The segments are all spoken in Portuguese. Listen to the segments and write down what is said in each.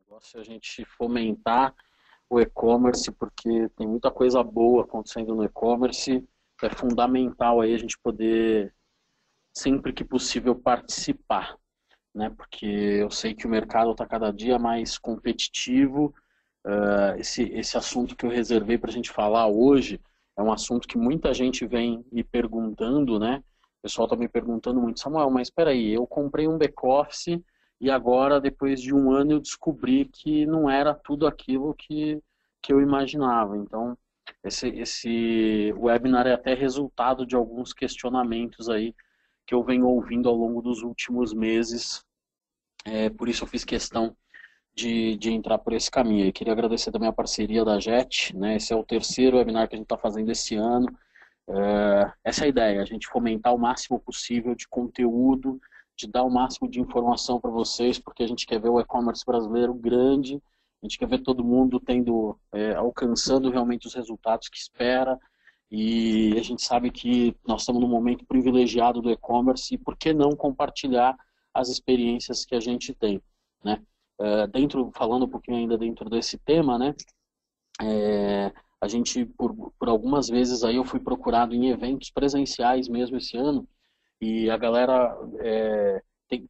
negócio é a gente fomentar o e-commerce, porque tem muita coisa boa acontecendo no e-commerce. É fundamental aí a gente poder, sempre que possível, participar, né? Porque eu sei que o mercado está cada dia mais competitivo. Esse assunto que eu reservei para a gente falar hoje é um assunto que muita gente vem me perguntando, né? O pessoal está me perguntando muito, Samuel, mas espera aí, eu comprei um back-office e agora, depois de um ano, eu descobri que não era tudo aquilo que eu imaginava. Então, esse webinar é até resultado de alguns questionamentos aí que eu venho ouvindo ao longo dos últimos meses. Por isso eu fiz questão de entrar por esse caminho. Eu queria agradecer também a parceria da JET, né? Esse é o terceiro webinar que a gente está fazendo esse ano. Essa é a ideia, a gente fomentar o máximo possível de conteúdo, de dar o máximo de informação para vocês, porque a gente quer ver o e-commerce brasileiro grande, a gente quer ver todo mundo alcançando realmente os resultados que espera, e a gente sabe que nós estamos num momento privilegiado do e-commerce, e por que não compartilhar as experiências que a gente tem, né? Falando um pouquinho ainda dentro desse tema, né? A gente, por algumas vezes aí eu fui procurado em eventos presenciais mesmo esse ano, e a galera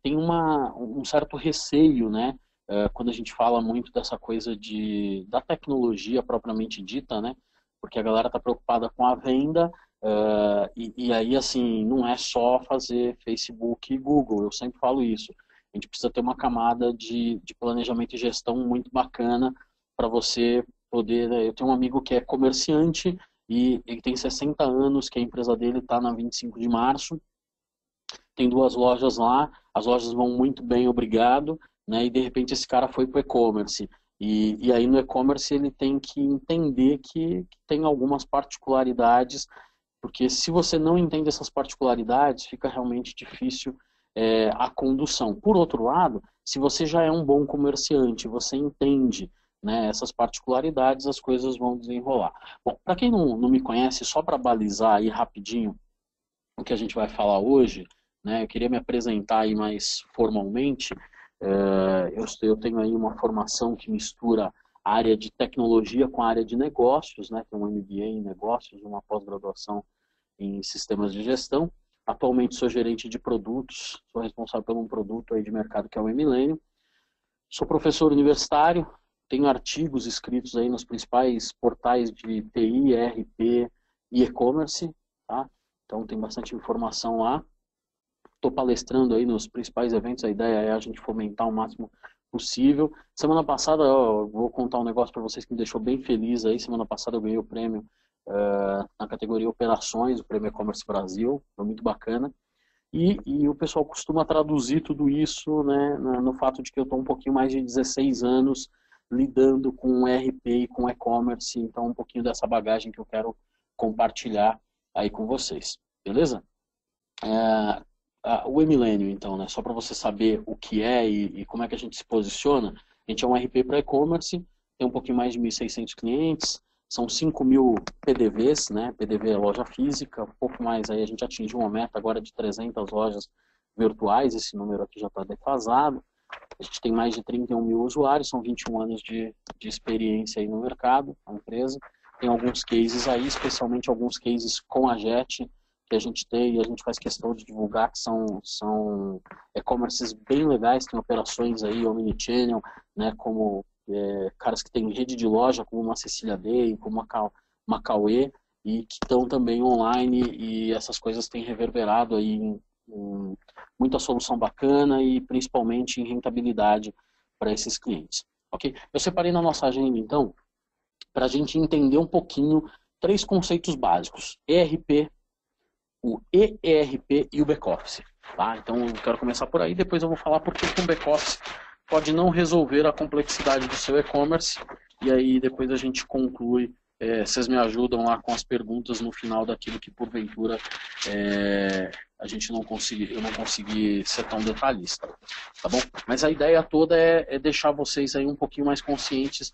tem um certo receio, né? Quando a gente fala muito dessa coisa da tecnologia propriamente dita, né? Porque a galera está preocupada com a venda, e aí, assim, não é só fazer Facebook e Google, eu sempre falo isso. A gente precisa ter uma camada de planejamento e gestão muito bacana para você poder... Eu tenho um amigo que é comerciante e ele tem 60 anos, que a empresa dele está na 25 de março, tem 2 lojas lá, as lojas vão muito bem, obrigado, né? E de repente esse cara foi para o e-commerce. E aí no e-commerce ele tem que entender que tem algumas particularidades, porque se você não entende essas particularidades, fica realmente difícil a condução. Por outro lado, se você já é um bom comerciante, você entende, né, essas particularidades, as coisas vão desenrolar. Bom, para quem não me conhece, só para balizar aí rapidinho o que a gente vai falar hoje, né, eu queria me apresentar aí mais formalmente. Eu tenho aí uma formação que mistura a área de tecnologia com a área de negócios, né, tem um MBA em negócios, uma pós-graduação em sistemas de gestão. Atualmente sou gerente de produtos, sou responsável por um produto aí de mercado que é o eMillennium. Sou professor universitário, tenho artigos escritos aí nos principais portais de TI, ERP e e-commerce, tá? Então tem bastante informação lá. Estou palestrando aí nos principais eventos, a ideia é a gente fomentar o máximo possível. Semana passada, vou contar um negócio para vocês que me deixou bem feliz aí. Semana passada eu ganhei o prêmio na categoria Operações, o Prêmio E-Commerce Brasil, foi muito bacana. E o pessoal costuma traduzir tudo isso, né, no fato de que eu estou um pouquinho mais de 16 anos lidando com ERP e com e-commerce, então um pouquinho dessa bagagem que eu quero compartilhar aí com vocês, beleza? O eMillennium, então, né, só para você saber o que é e como é que a gente se posiciona, a gente é um ERP para e-commerce, tem um pouquinho mais de 1.600 clientes, são 5.000 PDVs, né? PDV é loja física, um pouco mais aí a gente atingiu uma meta agora de 300 lojas virtuais, esse número aqui já está defasado. A gente tem mais de 31.000 usuários, são 21 anos de experiência aí no mercado, a empresa. Tem alguns cases aí, especialmente alguns cases com a JET, que a gente tem e a gente faz questão de divulgar, que são e-commerces bem legais, tem operações aí, omnichannel, né, como caras que têm rede de loja, como uma Cecília Day, como uma Cauê, e que estão também online, e essas coisas têm reverberado aí em muita solução bacana e principalmente em rentabilidade para esses clientes. Ok? Eu separei na nossa agenda, então, para a gente entender um pouquinho 3 conceitos básicos: ERP, o ERP e o back-office. Tá? Então eu quero começar por aí, depois eu vou falar por que um back-office pode não resolver a complexidade do seu e-commerce, e aí depois a gente conclui, vocês me ajudam lá com as perguntas no final daquilo que porventura eu não consegui ser tão detalhista, tá bom? Mas a ideia toda é deixar vocês aí um pouquinho mais conscientes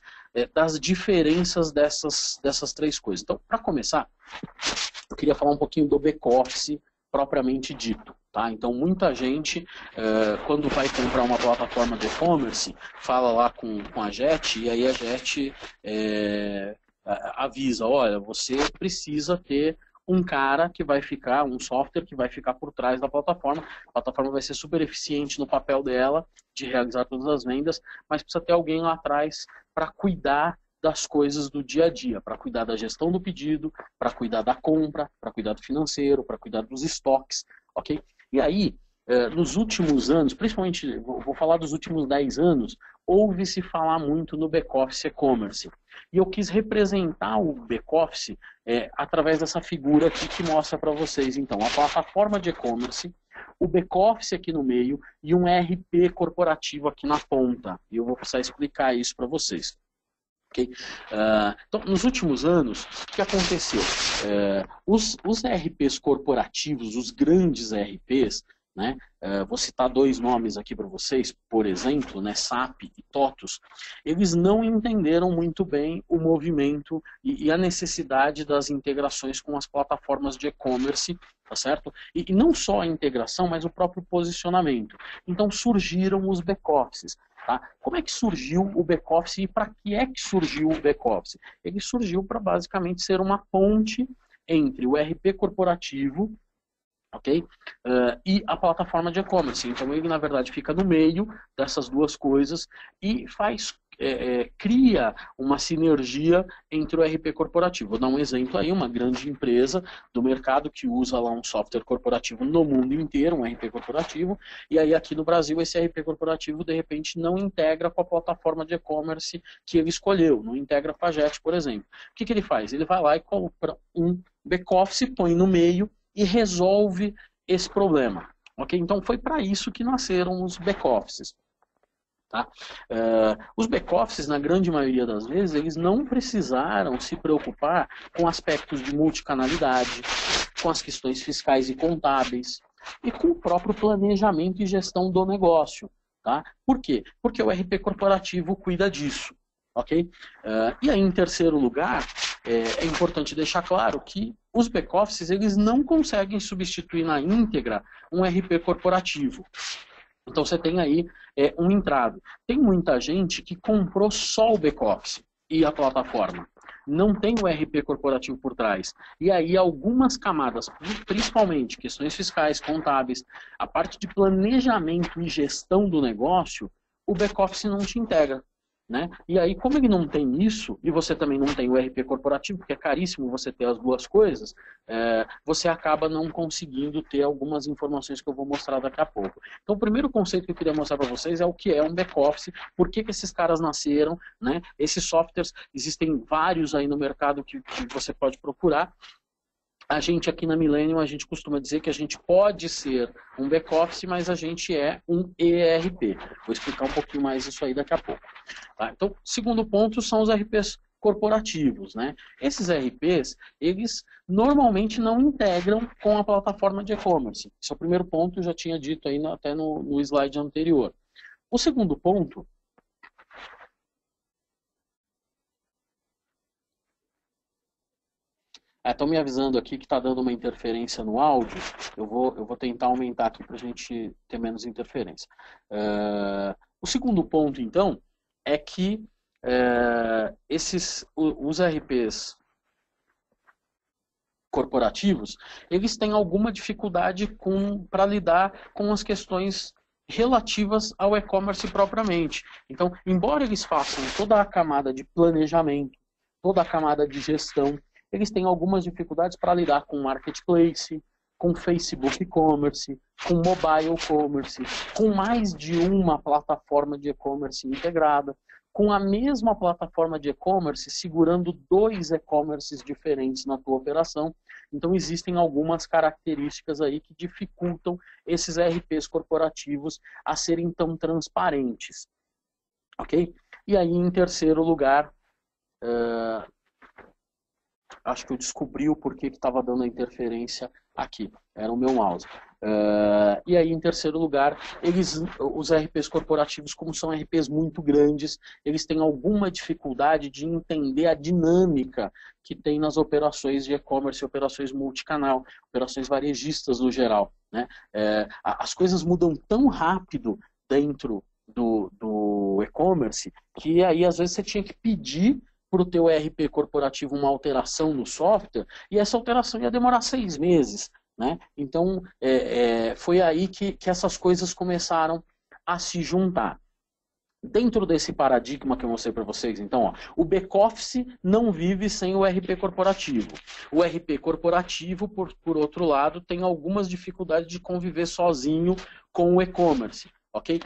das diferenças dessas 3 coisas. Então, para começar, eu queria falar um pouquinho do back-office propriamente dito, Tá? Então, muita gente, quando vai comprar uma plataforma de e-commerce, fala lá com a JET, e aí a JET avisa, olha, você precisa ter um cara que vai ficar, um software que vai ficar por trás da plataforma. A plataforma vai ser super eficiente no papel dela, de realizar todas as vendas, mas precisa ter alguém lá atrás para cuidar das coisas do dia a dia, para cuidar da gestão do pedido, para cuidar da compra, para cuidar do financeiro, para cuidar dos estoques, ok? E aí, nos últimos anos, principalmente, vou falar dos últimos 10 anos, ouve-se falar muito no back-office e-commerce. E eu quis representar o back-office através dessa figura aqui que mostra para vocês, então, a plataforma de e-commerce, o back-office aqui no meio e um RP corporativo aqui na ponta. E eu vou precisar explicar isso para vocês. Okay? Então, nos últimos anos, o que aconteceu? Os ERPs corporativos, os grandes ERPs, né, vou citar dois nomes aqui para vocês, por exemplo, né, SAP e TOTUS, eles não entenderam muito bem o movimento e a necessidade das integrações com as plataformas de e-commerce, tá certo? E não só a integração, mas o próprio posicionamento. Então surgiram os back-offices. Tá? Como é que surgiu o back-office e para que é que surgiu o back-office? Ele surgiu para basicamente ser uma ponte entre o RP corporativo, ok? E a plataforma de e-commerce. Então ele, na verdade, fica no meio dessas duas coisas e cria uma sinergia entre o RP corporativo. Vou dar um exemplo aí, uma grande empresa do mercado que usa lá um software corporativo no mundo inteiro, um RP corporativo, e aí aqui no Brasil esse RP corporativo de repente não integra com a plataforma de e-commerce que ele escolheu, não integra com a JET, por exemplo. O que ele faz? Ele vai lá e compra um back-office, põe no meio e resolve esse problema. Okay? Então foi para isso que nasceram os back-offices. Tá? Os back-offices, na grande maioria das vezes, eles não precisaram se preocupar com aspectos de multicanalidade, com as questões fiscais e contábeis, e com o próprio planejamento e gestão do negócio. Tá? Por quê? Porque o RP corporativo cuida disso. Okay? E aí, em terceiro lugar, é importante deixar claro que os back-offices eles não conseguem substituir na íntegra um RP corporativo. Então você tem aí um entrave. Tem muita gente que comprou só o back-office e a plataforma. Não tem o RP corporativo por trás. E aí algumas camadas, principalmente questões fiscais, contábeis, a parte de planejamento e gestão do negócio, o back-office não te integra. Né? E aí, como ele não tem isso, e você também não tem o RP corporativo, porque é caríssimo você ter as duas coisas, você acaba não conseguindo ter algumas informações que eu vou mostrar daqui a pouco. Então, o primeiro conceito que eu queria mostrar para vocês é o que é um back-office, por que esses caras nasceram, né? Esses softwares, existem vários aí no mercado que você pode procurar. A gente aqui na Millennium, a gente costuma dizer que a gente pode ser um back-office, mas a gente é um ERP. Vou explicar um pouquinho mais isso aí daqui a pouco. Tá? Então, segundo ponto são os RPs corporativos. Né? Esses RPs, eles normalmente não integram com a plataforma de e-commerce. Esse é o primeiro ponto, eu já tinha dito aí até no slide anterior. O segundo ponto... Estão me avisando aqui que está dando uma interferência no áudio. Eu vou tentar aumentar aqui para a gente ter menos interferência. O segundo ponto, então, é que os RPs corporativos, eles têm alguma dificuldade para lidar com as questões relativas ao e-commerce propriamente. Então, embora eles façam toda a camada de planejamento, toda a camada de gestão, eles têm algumas dificuldades para lidar com marketplace, com Facebook e-commerce, com mobile commerce, com mais de uma plataforma de e-commerce integrada, com a mesma plataforma de e-commerce segurando dois e-commerces diferentes na tua operação. Então existem algumas características aí que dificultam esses RPs corporativos a serem tão transparentes. Ok? E aí, em terceiro lugar, acho que eu descobri o porquê que estava dando a interferência aqui. Era o meu mouse. E aí, em terceiro lugar, os RPs corporativos, como são RPs muito grandes, eles têm alguma dificuldade de entender a dinâmica que tem nas operações de e-commerce, operações multicanal, operações varejistas no geral, né? As coisas mudam tão rápido dentro do e-commerce que aí, às vezes, você tinha que pedir para o teu RP corporativo uma alteração no software, e essa alteração ia demorar 6 meses. Né? Então, foi aí que essas coisas começaram a se juntar. Dentro desse paradigma que eu mostrei para vocês, então, ó, o back-office não vive sem o RP corporativo. O RP corporativo, por outro lado, tem algumas dificuldades de conviver sozinho com o e-commerce. Okay?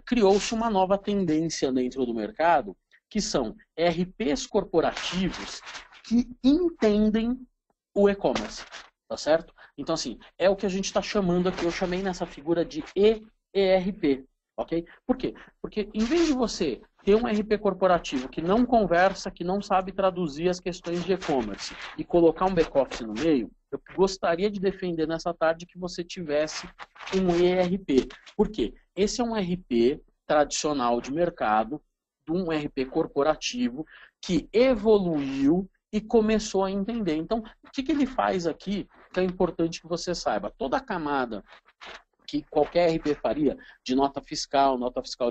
Criou-se uma nova tendência dentro do mercado, que são RPs corporativos que entendem o e-commerce. Tá certo? Então, assim, é o que a gente está chamando aqui, eu chamei nessa figura de ERP, ok? Por quê? Porque em vez de você ter um RP corporativo que não conversa, que não sabe traduzir as questões de e-commerce e colocar um back-office no meio, eu gostaria de defender nessa tarde que você tivesse um ERP. Por quê? Esse é um RP tradicional de mercado, de um RP corporativo que evoluiu e começou a entender. Então, o que ele faz aqui, que é importante que você saiba? Toda a camada que qualquer RP faria, de nota fiscal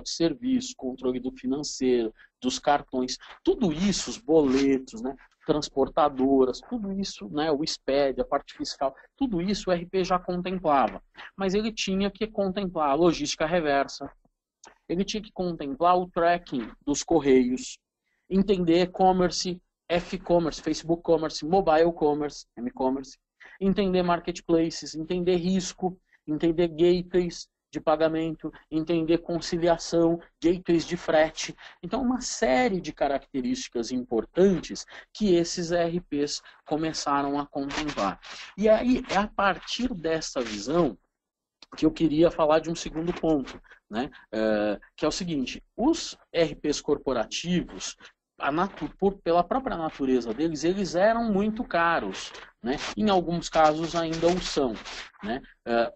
de serviço, controle do financeiro, dos cartões, tudo isso, os boletos, né, transportadoras, tudo isso, né, o SPED, a parte fiscal, tudo isso o RP já contemplava. Mas ele tinha que contemplar a logística reversa, ele tinha que contemplar o tracking dos correios, entender e-commerce, F-commerce, Facebook commerce, mobile commerce, M-commerce, entender marketplaces, entender risco, entender gateways de pagamento, entender conciliação, gateways de frete. Então, uma série de características importantes que esses ERPs começaram a contemplar. E aí, é a partir dessa visão que eu queria falar de um segundo ponto, né? Que é o seguinte, os RPs corporativos, pela própria natureza deles, eles eram muito caros, né? Em alguns casos ainda o são, né?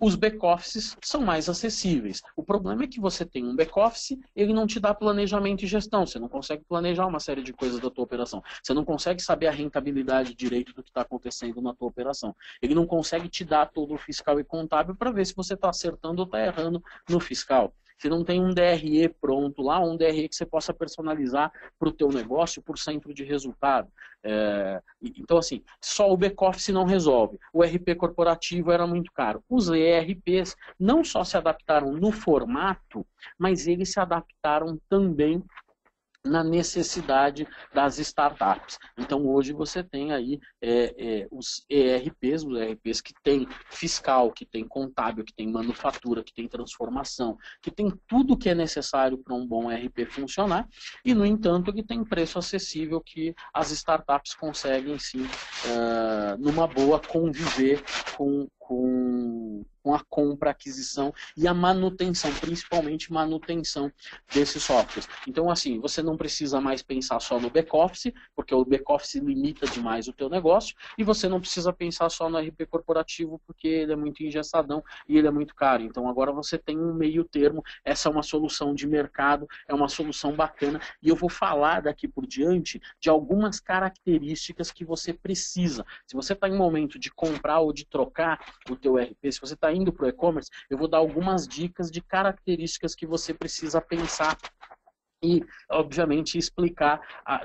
Os back-offices são mais acessíveis. O problema é que você tem um back-office, ele não te dá planejamento e gestão, você não consegue planejar uma série de coisas da tua operação, você não consegue saber a rentabilidade direito do que está acontecendo na tua operação, ele não consegue te dar todo o fiscal e contábil para ver se você está acertando ou está errando no fiscal. Você não tem um DRE pronto lá, um DRE que você possa personalizar para o teu negócio por centro de resultado. Então, assim, só o back-office não resolve. O RP corporativo era muito caro. Os ERPs não só se adaptaram no formato, mas eles se adaptaram também na necessidade das startups. Então, hoje você tem aí os ERPs que tem fiscal, que tem contábil, que tem manufatura, que tem transformação, que tem tudo que é necessário para um bom ERP funcionar, e, no entanto, ele tem preço acessível que as startups conseguem, sim, numa boa, conviver com a compra, aquisição e a manutenção, principalmente manutenção desses softwares. Então, assim, você não precisa mais pensar só no back-office, porque o back-office limita demais o teu negócio, e você não precisa pensar só no RP corporativo, porque ele é muito engessadão e ele é muito caro. Então, agora você tem um meio termo, essa é uma solução de mercado, é uma solução bacana, e eu vou falar daqui por diante de algumas características que você precisa. Se você está em momento de comprar ou de trocar o teu RP, se você está indo para o e-commerce, eu vou dar algumas dicas de características que você precisa pensar e, obviamente, explicar,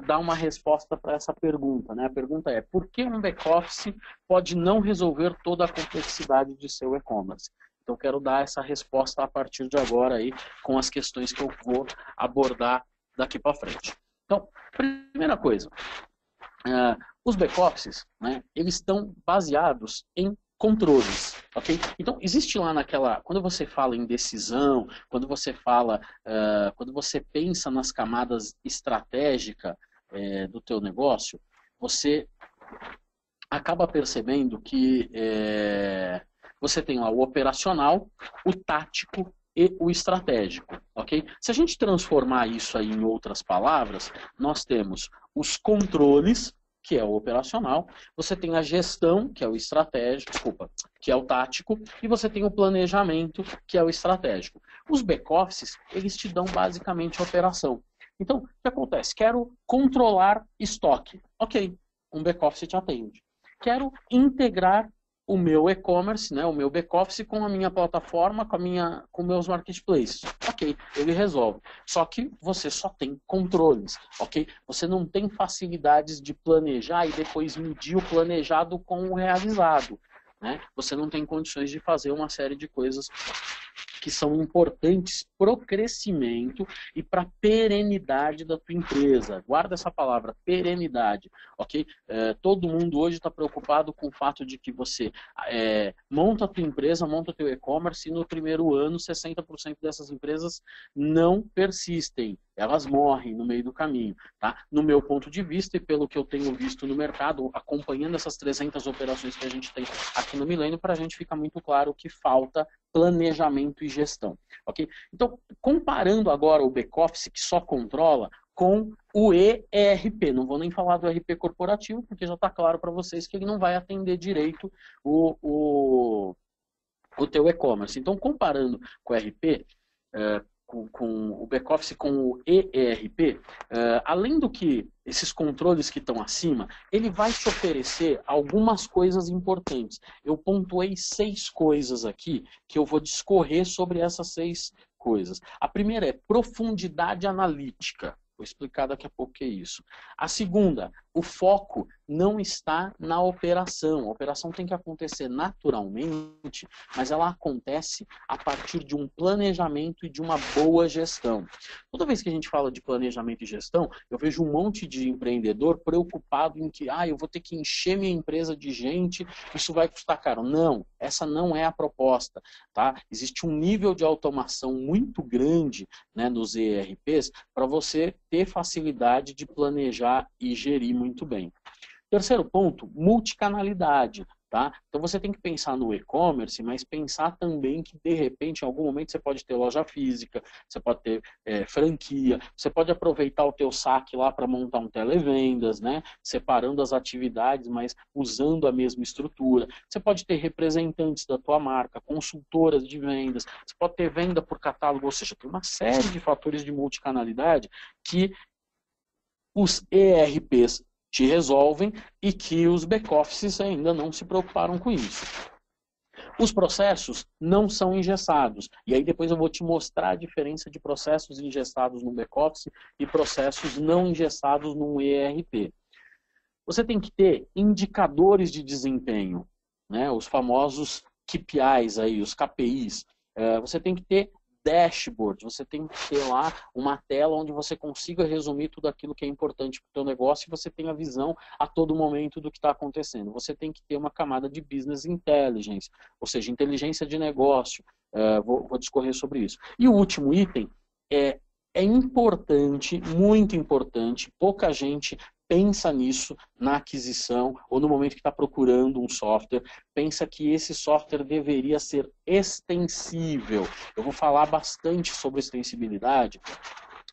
dar uma resposta para essa pergunta, né? A pergunta é, por que um back-office pode não resolver toda a complexidade de seu e-commerce? Então, eu quero dar essa resposta a partir de agora aí, com as questões que eu vou abordar daqui para frente. Então, primeira coisa, os back-offices, né, eles estão baseados em controles, ok? Então, existe lá quando você fala em decisão, quando você pensa nas camadas estratégicas do teu negócio, você acaba percebendo que você tem lá o operacional, o tático e o estratégico, ok? Se a gente transformar isso aí em outras palavras, nós temos os controles, que é o operacional, você tem a gestão, que é o estratégico, desculpa, que é o tático, e você tem o planejamento, que é o estratégico. Os back-offices, eles te dão basicamente a operação. Então, o que acontece? Quero controlar estoque. Ok, um back-office te atende. Quero integrar o meu e-commerce, né, o meu back-office com a minha plataforma, com meus marketplaces. Ok, ele resolve. Só que você só tem controles, ok? Você não tem facilidades de planejar e depois medir o planejado com o realizado, né? Você não tem condições de fazer uma série de coisas que são importantes para o crescimento e para a perenidade da tua empresa. Guarda essa palavra, perenidade, ok? Todo mundo hoje está preocupado com o fato de que você monta a tua empresa, monta o teu e-commerce e no primeiro ano 60% dessas empresas não persistem. Elas morrem no meio do caminho, tá? No meu ponto de vista e pelo que eu tenho visto no mercado, acompanhando essas 300 operações que a gente tem aqui no Milênio, para a gente fica muito claro que falta planejamento e gestão, ok? Então, comparando agora o back-office que só controla com o ERP, não vou nem falar do ERP corporativo, porque já está claro para vocês que ele não vai atender direito o teu e-commerce. Então, comparando com o ERP, com o back-office com o ERP, além do que esses controles que estão acima, ele vai te oferecer algumas coisas importantes. Eu pontuei 6 coisas aqui que eu vou discorrer sobre essas 6 coisas. A primeira é profundidade analítica. Vou explicar daqui a pouco o que é isso. A segunda, o foco não está na operação. A operação tem que acontecer naturalmente, mas ela acontece a partir de um planejamento e de uma boa gestão. Toda vez que a gente fala de planejamento e gestão, eu vejo um monte de empreendedor preocupado em que eu vou ter que encher minha empresa de gente, isso vai custar caro. Não, essa não é a proposta. Tá? Existe um nível de automação muito grande, né, nos ERPs para você ter facilidade de planejar e gerir muito bem. Terceiro ponto, multicanalidade. Tá? Então você tem que pensar no e-commerce, mas pensar também que de repente em algum momento você pode ter loja física, você pode ter franquia, você pode aproveitar o teu saque lá para montar um televendas, né? Separando as atividades, mas usando a mesma estrutura. Você pode ter representantes da tua marca, consultoras de vendas, você pode ter venda por catálogo, ou seja, tem uma série de fatores de multicanalidade que os ERPs te resolvem e que os back-offices ainda não se preocuparam com isso. Os processos não são engessados. E aí depois eu vou te mostrar a diferença de processos engessados no back-office e processos não engessados no ERP. Você tem que ter indicadores de desempenho, né? Os famosos KPIs, aí, os KPIs. Você tem que ter dashboard, você tem que ter lá uma tela onde você consiga resumir tudo aquilo que é importante para o teu negócio e você tem a visão a todo momento do que está acontecendo. Você tem que ter uma camada de business intelligence, ou seja, inteligência de negócio. Vou discorrer sobre isso. E o último item é importante, muito importante, pouca gente pensa nisso na aquisição ou no momento que está procurando um software, pensa que esse software deveria ser extensível. Eu vou falar bastante sobre extensibilidade,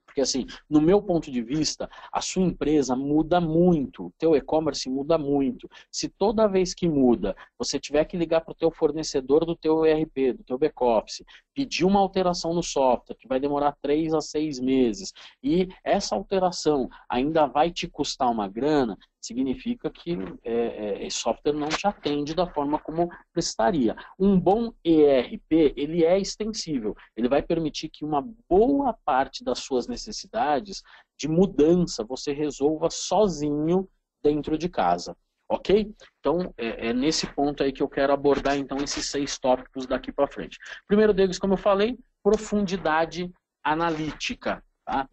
porque assim, no meu ponto de vista, a sua empresa muda muito, o teu e-commerce muda muito. Se toda vez que muda, você tiver que ligar para o teu fornecedor do teu ERP, do teu back-office, pedir uma alteração no software, que vai demorar 3 a 6 meses, e essa alteração ainda vai te custar uma grana, significa que esse software não te atende da forma como precisaria. Um bom ERP, ele é extensível, ele vai permitir que uma boa parte das suas necessidades de mudança você resolva sozinho dentro de casa. Ok? Então, é nesse ponto aí que eu quero abordar então esses 6 tópicos daqui para frente. Primeiro deles, como eu falei, profundidade analítica. Tá?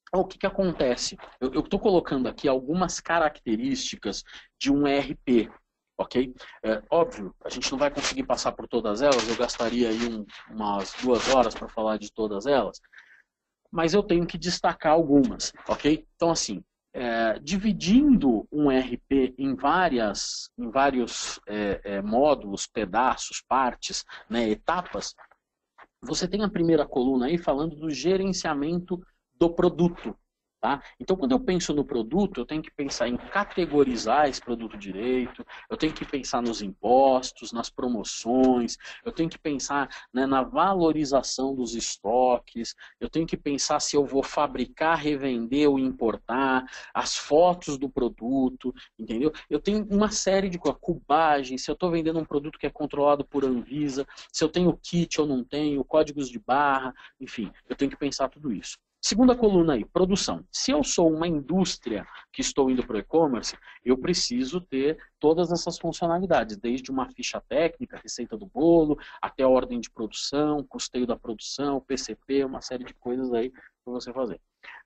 Então, o que acontece? Eu estou colocando aqui algumas características de um ERP. Ok? Óbvio, a gente não vai conseguir passar por todas elas, eu gastaria aí umas 2 horas para falar de todas elas, mas eu tenho que destacar algumas. Ok? Então, assim, dividindo um ERP em vários módulos, pedaços, partes, né, etapas, você tem a primeira coluna aí falando do gerenciamento do produto. Tá? Então, quando eu penso no produto, eu tenho que pensar em categorizar esse produto direito, eu tenho que pensar nos impostos, nas promoções, eu tenho que pensar, né, na valorização dos estoques, eu tenho que pensar se eu vou fabricar, revender ou importar, as fotos do produto, entendeu? Eu tenho uma série de coisas, cubagem, se eu estou vendendo um produto que é controlado por Anvisa, se eu tenho kit ou não tenho, códigos de barra, enfim, eu tenho que pensar tudo isso. Segunda coluna aí, produção. Se eu sou uma indústria que estou indo para o e-commerce, eu preciso ter todas essas funcionalidades, desde uma ficha técnica, receita do bolo, até a ordem de produção, custeio da produção, PCP, uma série de coisas aí para você fazer.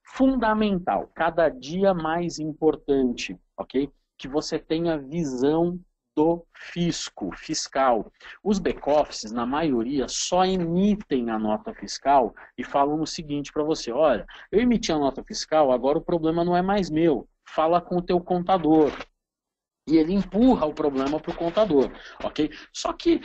Fundamental, cada dia mais importante, ok? Que você tenha visão do fiscal. Os back-offices, na maioria, só emitem a nota fiscal e falam o seguinte para você, olha, eu emiti a nota fiscal, agora o problema não é mais meu, fala com o teu contador. E ele empurra o problema para o contador, ok? Só que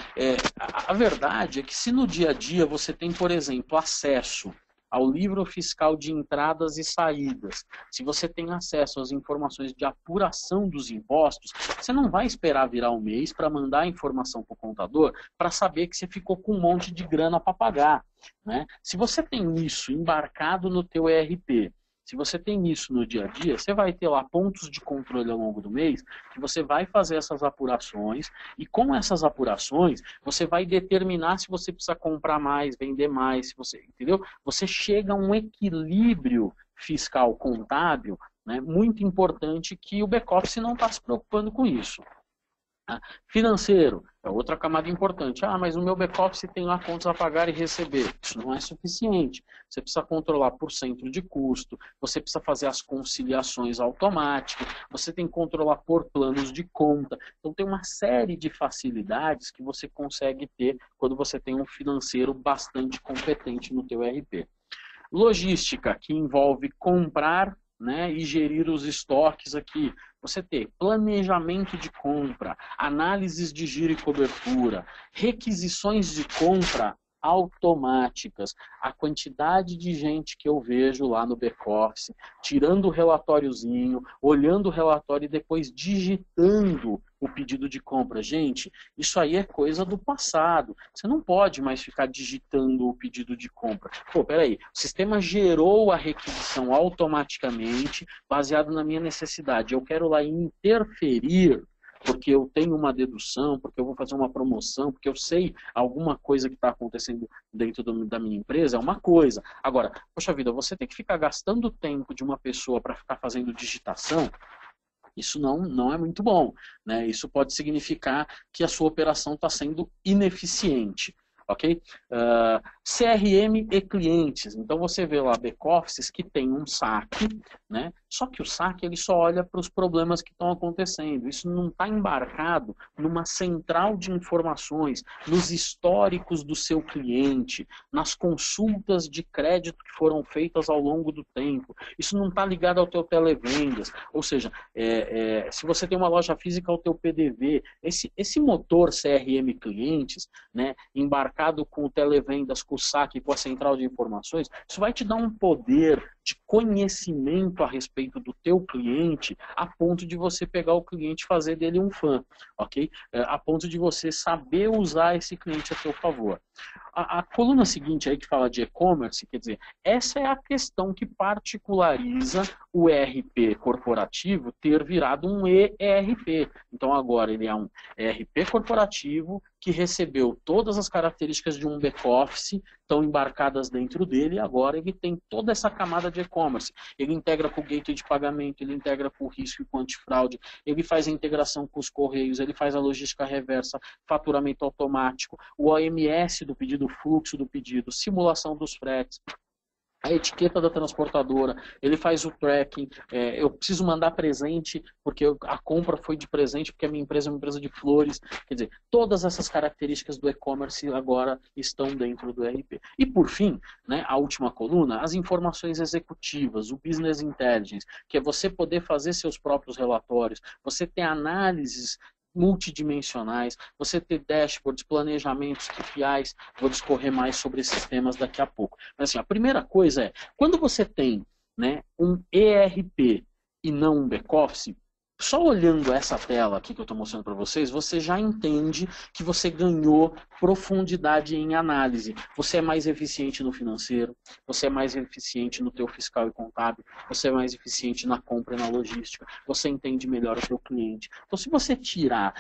a verdade é que se no dia a dia você tem, por exemplo, acesso ao livro fiscal de entradas e saídas, se você tem acesso às informações de apuração dos impostos, você não vai esperar virar um mês para mandar a informação para o contador para saber que você ficou com um monte de grana para pagar, né? Se você tem isso embarcado no teu ERP, se você tem isso no dia a dia, você vai ter lá pontos de controle ao longo do mês, que você vai fazer essas apurações, e com essas apurações, você vai determinar se você precisa comprar mais, vender mais, se você, entendeu? Você chega a um equilíbrio fiscal contábil, né, muito importante, que o back-office não está se preocupando com isso. Financeiro, é outra camada importante. Ah, mas o meu back-office tem lá contas a pagar e receber. Isso não é suficiente. Você precisa controlar por centro de custo, você precisa fazer as conciliações automáticas, você tem que controlar por planos de conta. Então tem uma série de facilidades que você consegue ter quando você tem um financeiro bastante competente no teu ERP. Logística, que envolve comprar, né, e gerir os estoques aqui. Você ter planejamento de compra, análises de giro e cobertura, requisições de compra automáticas. A quantidade de gente que eu vejo lá no back-office, tirando o relatóriozinho, olhando o relatório e depois digitando o pedido de compra. Gente, isso aí é coisa do passado. Você não pode mais ficar digitando o pedido de compra. Pô, peraí, o sistema gerou a requisição automaticamente, baseado na minha necessidade. Eu quero lá interferir porque eu tenho uma dedução, porque eu vou fazer uma promoção, porque eu sei alguma coisa que está acontecendo dentro da minha empresa, é uma coisa. Agora, poxa vida, você tem que ficar gastando o tempo de uma pessoa para ficar fazendo digitação, isso não é muito bom, né? Isso pode significar que a sua operação está sendo ineficiente. Ok? CRM e clientes. Então você vê lá back-offices que tem um saque, né? Só que o saque ele só olha para os problemas que estão acontecendo. Isso não está embarcado numa central de informações, nos históricos do seu cliente, nas consultas de crédito que foram feitas ao longo do tempo. Isso não está ligado ao teu televendas. Ou seja, se você tem uma loja física, ao teu PDV. Esse motor CRM clientes, né, embarcado com o televendas, com o saque, com a central de informações, isso vai te dar um poder de conhecimento a respeito do teu cliente, a ponto de você pegar o cliente e fazer dele um fã, ok? A ponto de você saber usar esse cliente a teu favor. A coluna seguinte aí que fala de e-commerce, quer dizer, essa é a questão que particulariza o ERP corporativo ter virado um ERP. Então agora ele é um ERP corporativo que recebeu todas as características de um back-office, estão embarcadas dentro dele, e agora ele tem toda essa camada de e-commerce. Ele integra com o gateway de pagamento, ele integra com o risco e com o antifraude, ele faz a integração com os correios, ele faz a logística reversa, faturamento automático, o OMS do pedido, o fluxo do pedido, simulação dos fretes, a etiqueta da transportadora, ele faz o tracking, eu preciso mandar presente porque a compra foi de presente, porque a minha empresa é uma empresa de flores. Quer dizer, todas essas características do e-commerce agora estão dentro do ERP. E por fim, né, a última coluna, as informações executivas, o Business Intelligence, que é você poder fazer seus próprios relatórios, você ter análises multidimensionais, você ter dashboards, planejamentos, KPIs, vou discorrer mais sobre esses temas daqui a pouco. Mas assim, a primeira coisa é, quando você tem, né, um ERP e não um back-office, só olhando essa tela aqui que eu estou mostrando para vocês, você já entende que você ganhou profundidade em análise. Você é mais eficiente no financeiro, você é mais eficiente no teu fiscal e contábil, você é mais eficiente na compra e na logística, você entende melhor o teu cliente. Então, se você tirar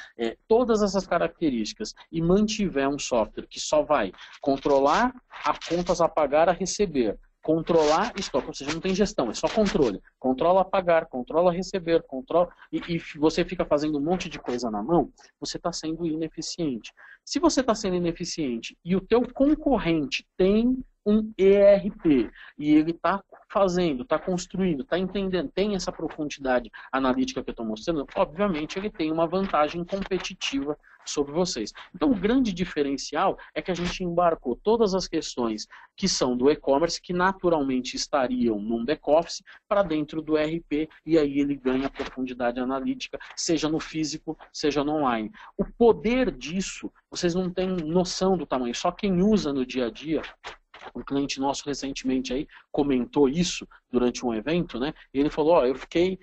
todas essas características e mantiver um software que só vai controlar a contas a pagar, a receber, controlar estoque, ou seja, não tem gestão, é só controle. Controla pagar, controla receber, controla e você fica fazendo um monte de coisa na mão, você está sendo ineficiente. Se você está sendo ineficiente e o teu concorrente tem um ERP e ele está fazendo, está construindo, está entendendo, tem essa profundidade analítica que eu estou mostrando, obviamente ele tem uma vantagem competitiva sobre vocês. Então o grande diferencial é que a gente embarcou todas as questões que são do e-commerce, que naturalmente estariam num back-office, para dentro do ERP, e aí ele ganha profundidade analítica, seja no físico, seja no online. O poder disso, vocês não têm noção do tamanho, só quem usa no dia a dia. Um cliente nosso recentemente aí comentou isso durante um evento, né? E ele falou, eu fiquei,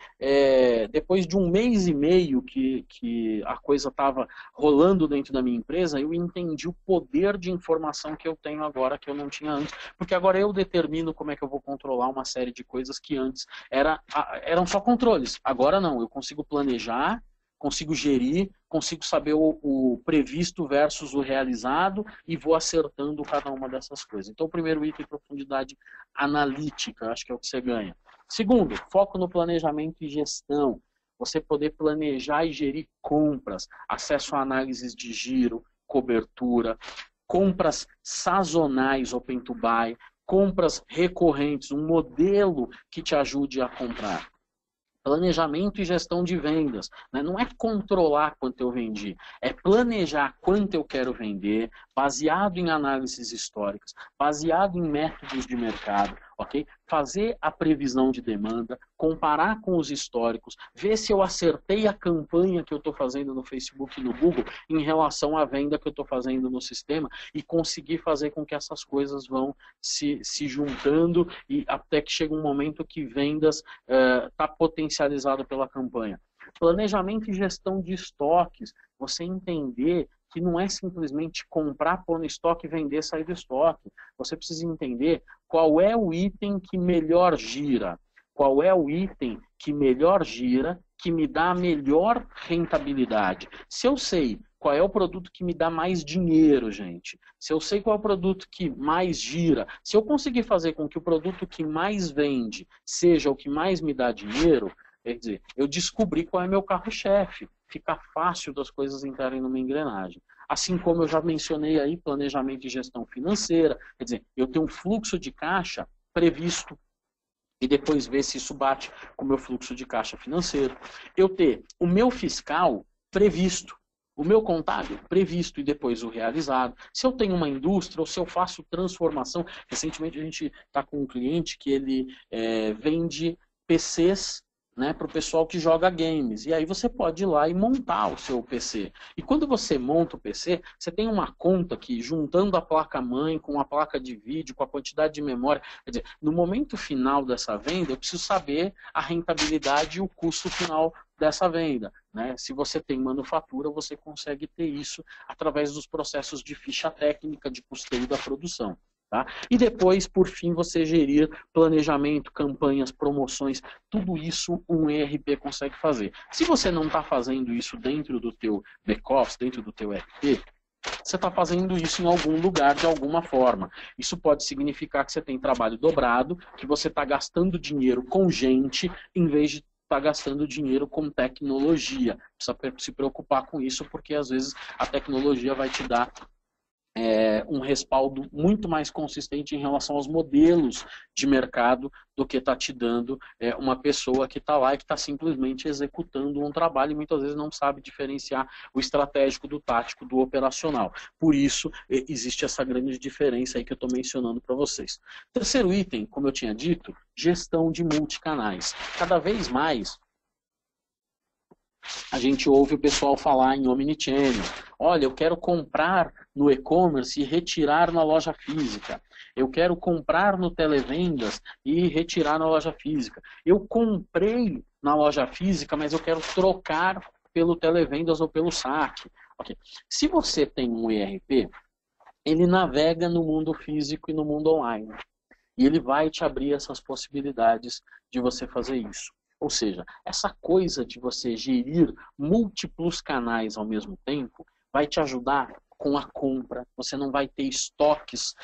depois de 1 mês e meio que a coisa estava rolando dentro da minha empresa, eu entendi o poder de informação que eu tenho agora, que eu não tinha antes, porque agora eu determino como é que eu vou controlar uma série de coisas que antes eram só controles. Agora não, eu consigo planejar, consigo gerir, consigo saber o previsto versus o realizado e vou acertando cada uma dessas coisas. Então, o primeiro item, profundidade analítica, acho que é o que você ganha. Segundo, foco no planejamento e gestão. Você poder planejar e gerir compras, acesso a análises de giro, cobertura, compras sazonais, open to buy, compras recorrentes, um modelo que te ajude a comprar. Planejamento e gestão de vendas, né? Não é controlar quanto eu vendi, é planejar quanto eu quero vender, baseado em análises históricas, baseado em métodos de mercado, ok? Fazer a previsão de demanda, comparar com os históricos, ver se eu acertei a campanha que eu estou fazendo no Facebook e no Google em relação à venda que eu estou fazendo no sistema e conseguir fazer com que essas coisas vão se juntando e até que chega um momento que vendas está potencializado pela campanha. Planejamento e gestão de estoques, você entender que não é simplesmente comprar, pôr no estoque, vender, sair do estoque. Você precisa entender qual é o item que melhor gira, qual é o item que melhor gira, que me dá a melhor rentabilidade. Se eu sei qual é o produto que me dá mais dinheiro, gente, se eu sei qual é o produto que mais gira, se eu conseguir fazer com que o produto que mais vende seja o que mais me dá dinheiro, quer dizer, eu descobri qual é meu carro-chefe. Fica fácil das coisas entrarem numa engrenagem. Assim como eu já mencionei aí, planejamento e gestão financeira. Quer dizer, eu tenho um fluxo de caixa previsto e depois ver se isso bate com o meu fluxo de caixa financeiro. Eu ter o meu fiscal previsto, o meu contábil previsto e depois o realizado. Se eu tenho uma indústria ou se eu faço transformação. Recentemente a gente está com um cliente que ele vende PCs, né, para o pessoal que joga games. E aí você pode ir lá e montar o seu PC. E quando você monta o PC, você tem uma conta que, juntando a placa-mãe com a placa de vídeo, com a quantidade de memória, quer dizer, no momento final dessa venda, eu preciso saber a rentabilidade e o custo final dessa venda. Né? Se você tem manufatura, você consegue ter isso através dos processos de ficha técnica, de custeio da produção. Tá? E depois, por fim, você gerir planejamento, campanhas, promoções, tudo isso um ERP consegue fazer. Se você não está fazendo isso dentro do teu back-office, dentro do teu ERP, você está fazendo isso em algum lugar, de alguma forma. Isso pode significar que você tem trabalho dobrado, que você está gastando dinheiro com gente, em vez de estar gastando dinheiro com tecnologia. Precisa se preocupar com isso, porque às vezes a tecnologia vai te dar um respaldo muito mais consistente em relação aos modelos de mercado do que está te dando uma pessoa que está lá e que está simplesmente executando um trabalho e muitas vezes não sabe diferenciar o estratégico do tático, do operacional. Por isso, existe essa grande diferença aí que eu estou mencionando para vocês. Terceiro item, como eu tinha dito, gestão de multicanais. Cada vez mais a gente ouve o pessoal falar em Omnichannel. Olha, eu quero comprar no e-commerce e retirar na loja física. Eu quero comprar no televendas e retirar na loja física. Eu comprei na loja física, mas eu quero trocar pelo televendas ou pelo saque. Okay. Se você tem um ERP, ele navega no mundo físico e no mundo online. E ele vai te abrir essas possibilidades de você fazer isso. Ou seja, essa coisa de você gerir múltiplos canais ao mesmo tempo vai te ajudar com a compra. Você não vai ter estoques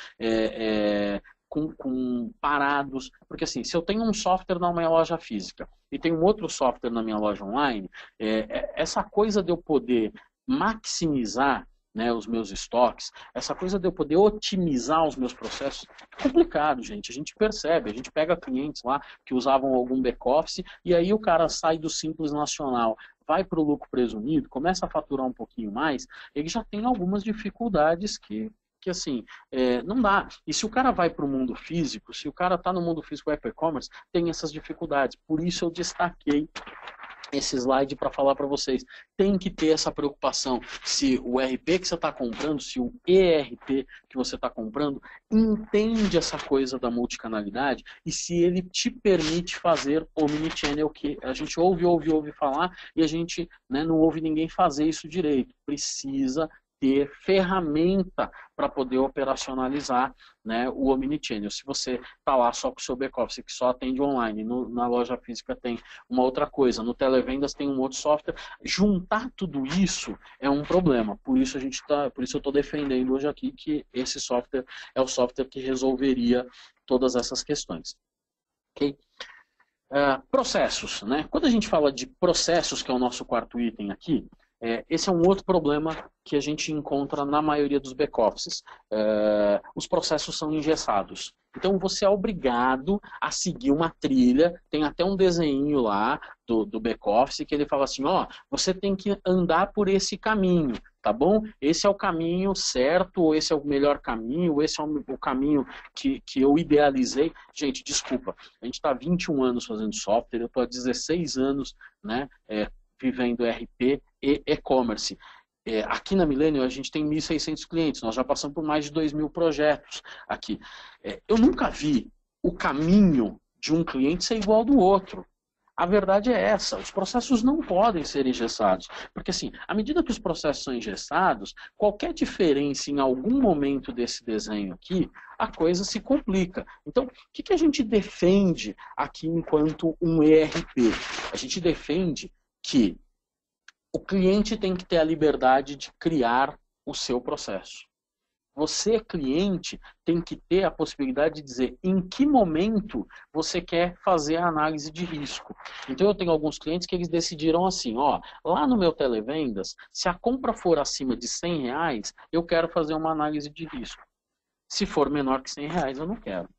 parados. Porque assim, se eu tenho um software na minha loja física e tenho um outro software na minha loja online, essa coisa de eu poder maximizar, né, os meus estoques, essa coisa de eu poder otimizar os meus processos, é complicado, gente. A gente percebe, a gente pega clientes lá que usavam algum back-office e aí o cara sai do Simples Nacional, vai para o lucro presumido, começa a faturar um pouquinho mais, ele já tem algumas dificuldades que assim, não dá. E se o cara vai para o mundo físico, se o cara está no mundo físico e-commerce, tem essas dificuldades. Por isso eu destaquei esse slide para falar para vocês. Tem que ter essa preocupação se o RP que você está comprando, se o ERP que você está comprando, entende essa coisa da multicanalidade e se ele te permite fazer omnichannel, que a gente ouve falar e a gente, né, não ouve ninguém fazer isso direito. Precisa ter ferramenta para poder operacionalizar, né, o omnichannel. Se você está lá só com o seu back-office, que só atende online, na loja física tem uma outra coisa, no televendas tem um outro software, juntar tudo isso é um problema. Por isso eu estou defendendo hoje aqui que esse software é o software que resolveria todas essas questões. Ok? Processos, né? Quando a gente fala de processos, que é o nosso quarto item aqui, esse é um outro problema que a gente encontra na maioria dos back-offices. Os processos são engessados. Então você é obrigado a seguir uma trilha, tem até um desenho lá do back-office que ele fala assim, ó, você tem que andar por esse caminho, tá bom? Esse é o caminho certo, ou esse é o melhor caminho, ou esse é o caminho que eu idealizei. Gente, desculpa, a gente está há 21 anos fazendo software, eu estou há 16 anos, né, vivendo RP e e-commerce. Aqui na Millennium a gente tem 1.600 clientes, nós já passamos por mais de 2.000 projetos aqui. Eu nunca vi o caminho de um cliente ser igual ao do outro. A verdade é essa, os processos não podem ser engessados. Porque assim, à medida que os processos são engessados, qualquer diferença em algum momento desse desenho aqui, a coisa se complica. Então, o que a gente defende aqui enquanto um ERP? A gente defende que o cliente tem que ter a liberdade de criar o seu processo. Você, cliente, tem que ter a possibilidade de dizer em que momento você quer fazer a análise de risco. Então eu tenho alguns clientes que eles decidiram assim, ó, lá no meu televendas, se a compra for acima de R$100, eu quero fazer uma análise de risco. Se for menor que R$100, eu não quero.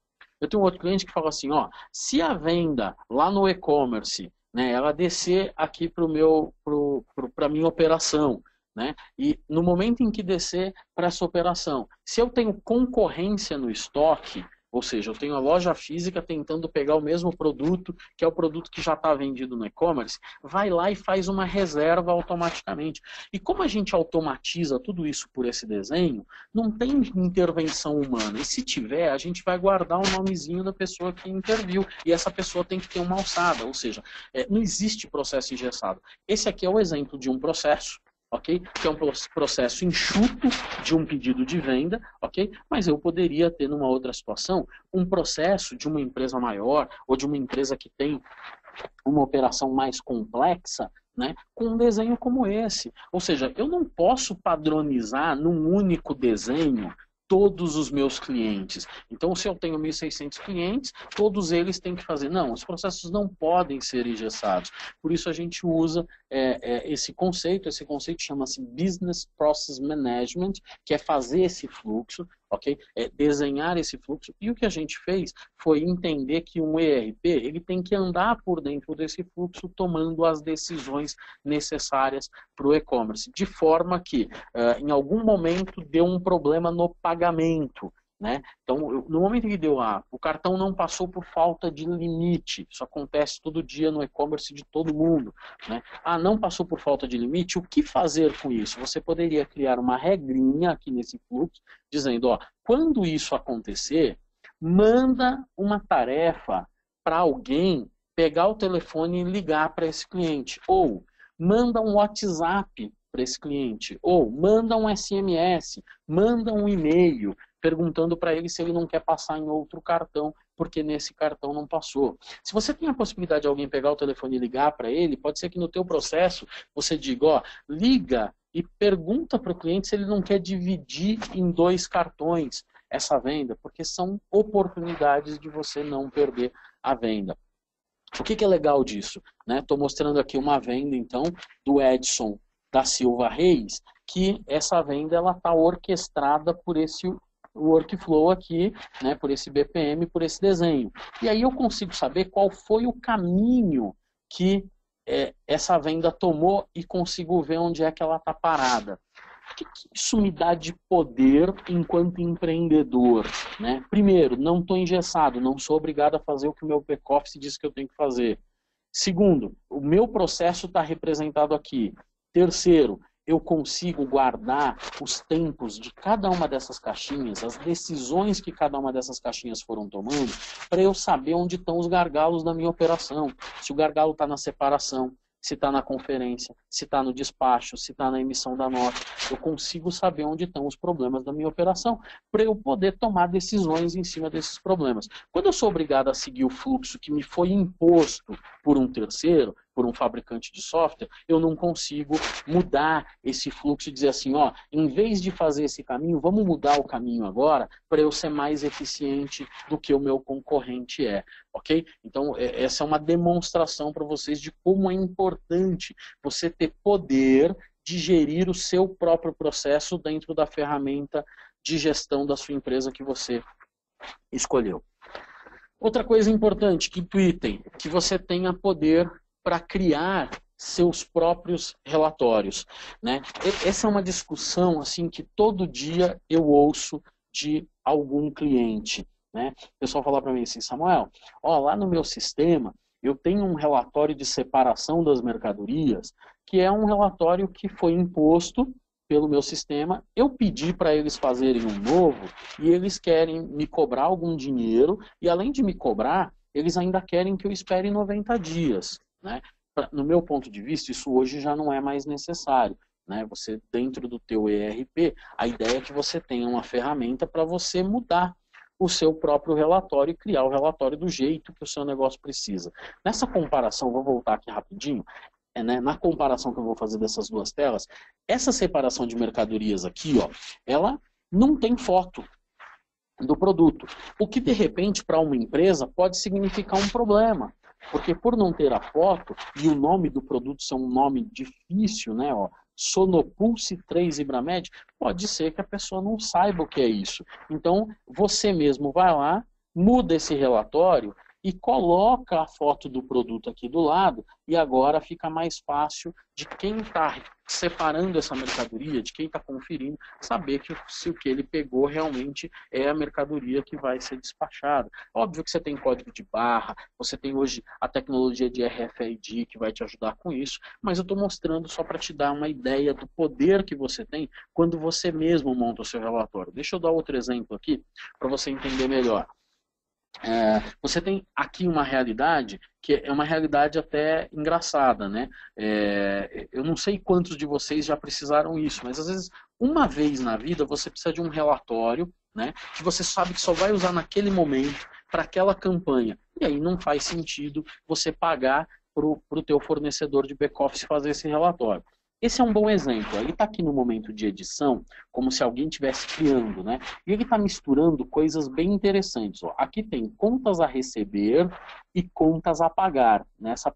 Eu tenho outro cliente que fala assim, ó, se a venda lá no e-commerce, né, ela descer aqui para a minha operação, né, e no momento em que descer para essa operação, se eu tenho concorrência no estoque, ou seja, eu tenho a loja física tentando pegar o mesmo produto, que é o produto que já está vendido no e-commerce, vai lá e faz uma reserva automaticamente. E como a gente automatiza tudo isso por esse desenho, não tem intervenção humana. E se tiver, a gente vai guardar o nomezinho da pessoa que interviu. E essa pessoa tem que ter uma alçada, ou seja, não existe processo engessado. Esse aqui é o exemplo de um processo, ok? Que é um processo enxuto de um pedido de venda, ok? Mas eu poderia ter, numa outra situação, um processo de uma empresa maior ou de uma empresa que tem uma operação mais complexa, né, com um desenho como esse. Ou seja, eu não posso padronizar num único desenho todos os meus clientes. Então, se eu tenho 1.600 clientes, todos eles têm que fazer. Não, os processos não podem ser engessados. Por isso a gente usa esse conceito chama-se Business Process Management, que é fazer esse fluxo, ok? Desenhar esse fluxo. E o que a gente fez foi entender que um ERP ele tem que andar por dentro desse fluxo, tomando as decisões necessárias para o e-commerce, de forma que em algum momento deu um problema no pagamento. né? Então, no momento que deu o cartão não passou por falta de limite. Isso acontece todo dia no e-commerce de todo mundo, né? Não passou por falta de limite, o que fazer com isso? Você poderia criar uma regrinha aqui nesse fluxo, dizendo, ó, quando isso acontecer, manda uma tarefa para alguém pegar o telefone e ligar para esse cliente, ou manda um WhatsApp para esse cliente, ou manda um SMS, manda um e-mail, perguntando para ele se ele não quer passar em outro cartão, porque nesse cartão não passou. Se você tem a possibilidade de alguém pegar o telefone e ligar para ele, pode ser que no teu processo você diga, ó, liga e pergunta para o cliente se ele não quer dividir em 2 cartões essa venda, porque são oportunidades de você não perder a venda. O que é legal disso? Estou mostrando aqui uma venda, então, do Edson da Silva Reis, que essa venda está orquestrada por esse workflow aqui, né, por esse BPM, por esse desenho. E aí eu consigo saber qual foi o caminho que essa venda tomou e consigo ver onde é que ela está parada. O que isso me dá de poder enquanto empreendedor? Né? Primeiro, não estou engessado, não sou obrigado a fazer o que o meu back-office diz que eu tenho que fazer. Segundo, o meu processo está representado aqui. Terceiro, eu consigo guardar os tempos de cada uma dessas caixinhas, as decisões que cada uma dessas caixinhas foram tomando, para eu saber onde estão os gargalos da minha operação. Se o gargalo está na separação, se está na conferência, se está no despacho, se está na emissão da nota. Eu consigo saber onde estão os problemas da minha operação para eu poder tomar decisões em cima desses problemas. Quando eu sou obrigado a seguir o fluxo que me foi imposto por um terceiro, por um fabricante de software, eu não consigo mudar esse fluxo e dizer assim, ó, em vez de fazer esse caminho, vamos mudar o caminho agora para eu ser mais eficiente do que o meu concorrente é, ok? Então, essa é uma demonstração para vocês de como é importante você ter poder de gerir o seu próprio processo dentro da ferramenta de gestão da sua empresa que você escolheu. Outra coisa importante, quinto item, que você tenha poder para criar seus próprios relatórios, né? Essa é uma discussão assim que todo dia eu ouço de algum cliente, né? O pessoal fala para mim assim, Samuel, ó, lá no meu sistema eu tenho um relatório de separação das mercadorias, que é um relatório que foi imposto pelo meu sistema, eu pedi para eles fazerem um novo e eles querem me cobrar algum dinheiro e além de me cobrar, eles ainda querem que eu espere 90 dias. Né? No meu ponto de vista, isso hoje já não é mais necessário. Né? Você, dentro do teu ERP, a ideia é que você tenha uma ferramenta para você mudar o seu próprio relatório e criar o relatório do jeito que o seu negócio precisa. Nessa comparação, vou voltar aqui rapidinho, né? Na comparação que eu vou fazer dessas duas telas, essa separação de mercadorias aqui, ó, ela não tem foto do produto. O que, de repente, para uma empresa pode significar um problema. Porque por não ter a foto e o nome do produto ser um nome difícil, né, ó, Sonopulse 3 Ibramed, pode ser que a pessoa não saiba o que é isso. Então, você mesmo vai lá, muda esse relatório e coloca a foto do produto aqui do lado e agora fica mais fácil de quem está separando essa mercadoria, de quem está conferindo, saber que se o que ele pegou realmente é a mercadoria que vai ser despachada. Óbvio que você tem código de barra, você tem hoje a tecnologia de RFID que vai te ajudar com isso, mas eu estou mostrando só para te dar uma ideia do poder que você tem quando você mesmo monta o seu relatório. Deixa eu dar outro exemplo aqui para você entender melhor. Você tem aqui uma realidade que é uma realidade até engraçada, né? Eu não sei quantos de vocês já precisaram isso, mas às vezes uma vez na vida você precisa de um relatório, né? Que você sabe que só vai usar naquele momento para aquela campanha. E aí não faz sentido você pagar para o teu fornecedor de back-office fazer esse relatório. Esse é um bom exemplo. Ele está aqui no momento de edição, como se alguém estivesse criando, né? E ele está misturando coisas bem interessantes. Ó. Aqui tem contas a receber e contas a pagar, nesse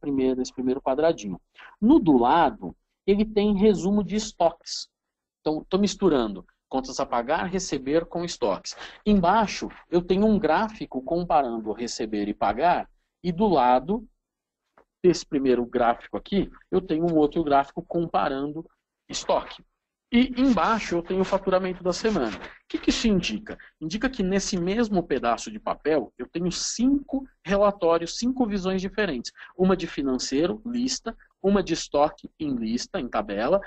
primeiro quadradinho. No do lado, ele tem resumo de estoques. Então, estou misturando contas a pagar, receber com estoques. Embaixo, eu tenho um gráfico comparando receber e pagar, e do lado desse primeiro gráfico aqui, eu tenho um outro gráfico comparando estoque. E embaixo eu tenho o faturamento da semana. O que isso indica? Indica que nesse mesmo pedaço de papel eu tenho 5 relatórios, 5 visões diferentes. Uma de financeiro, lista, uma de estoque em lista, em tabela,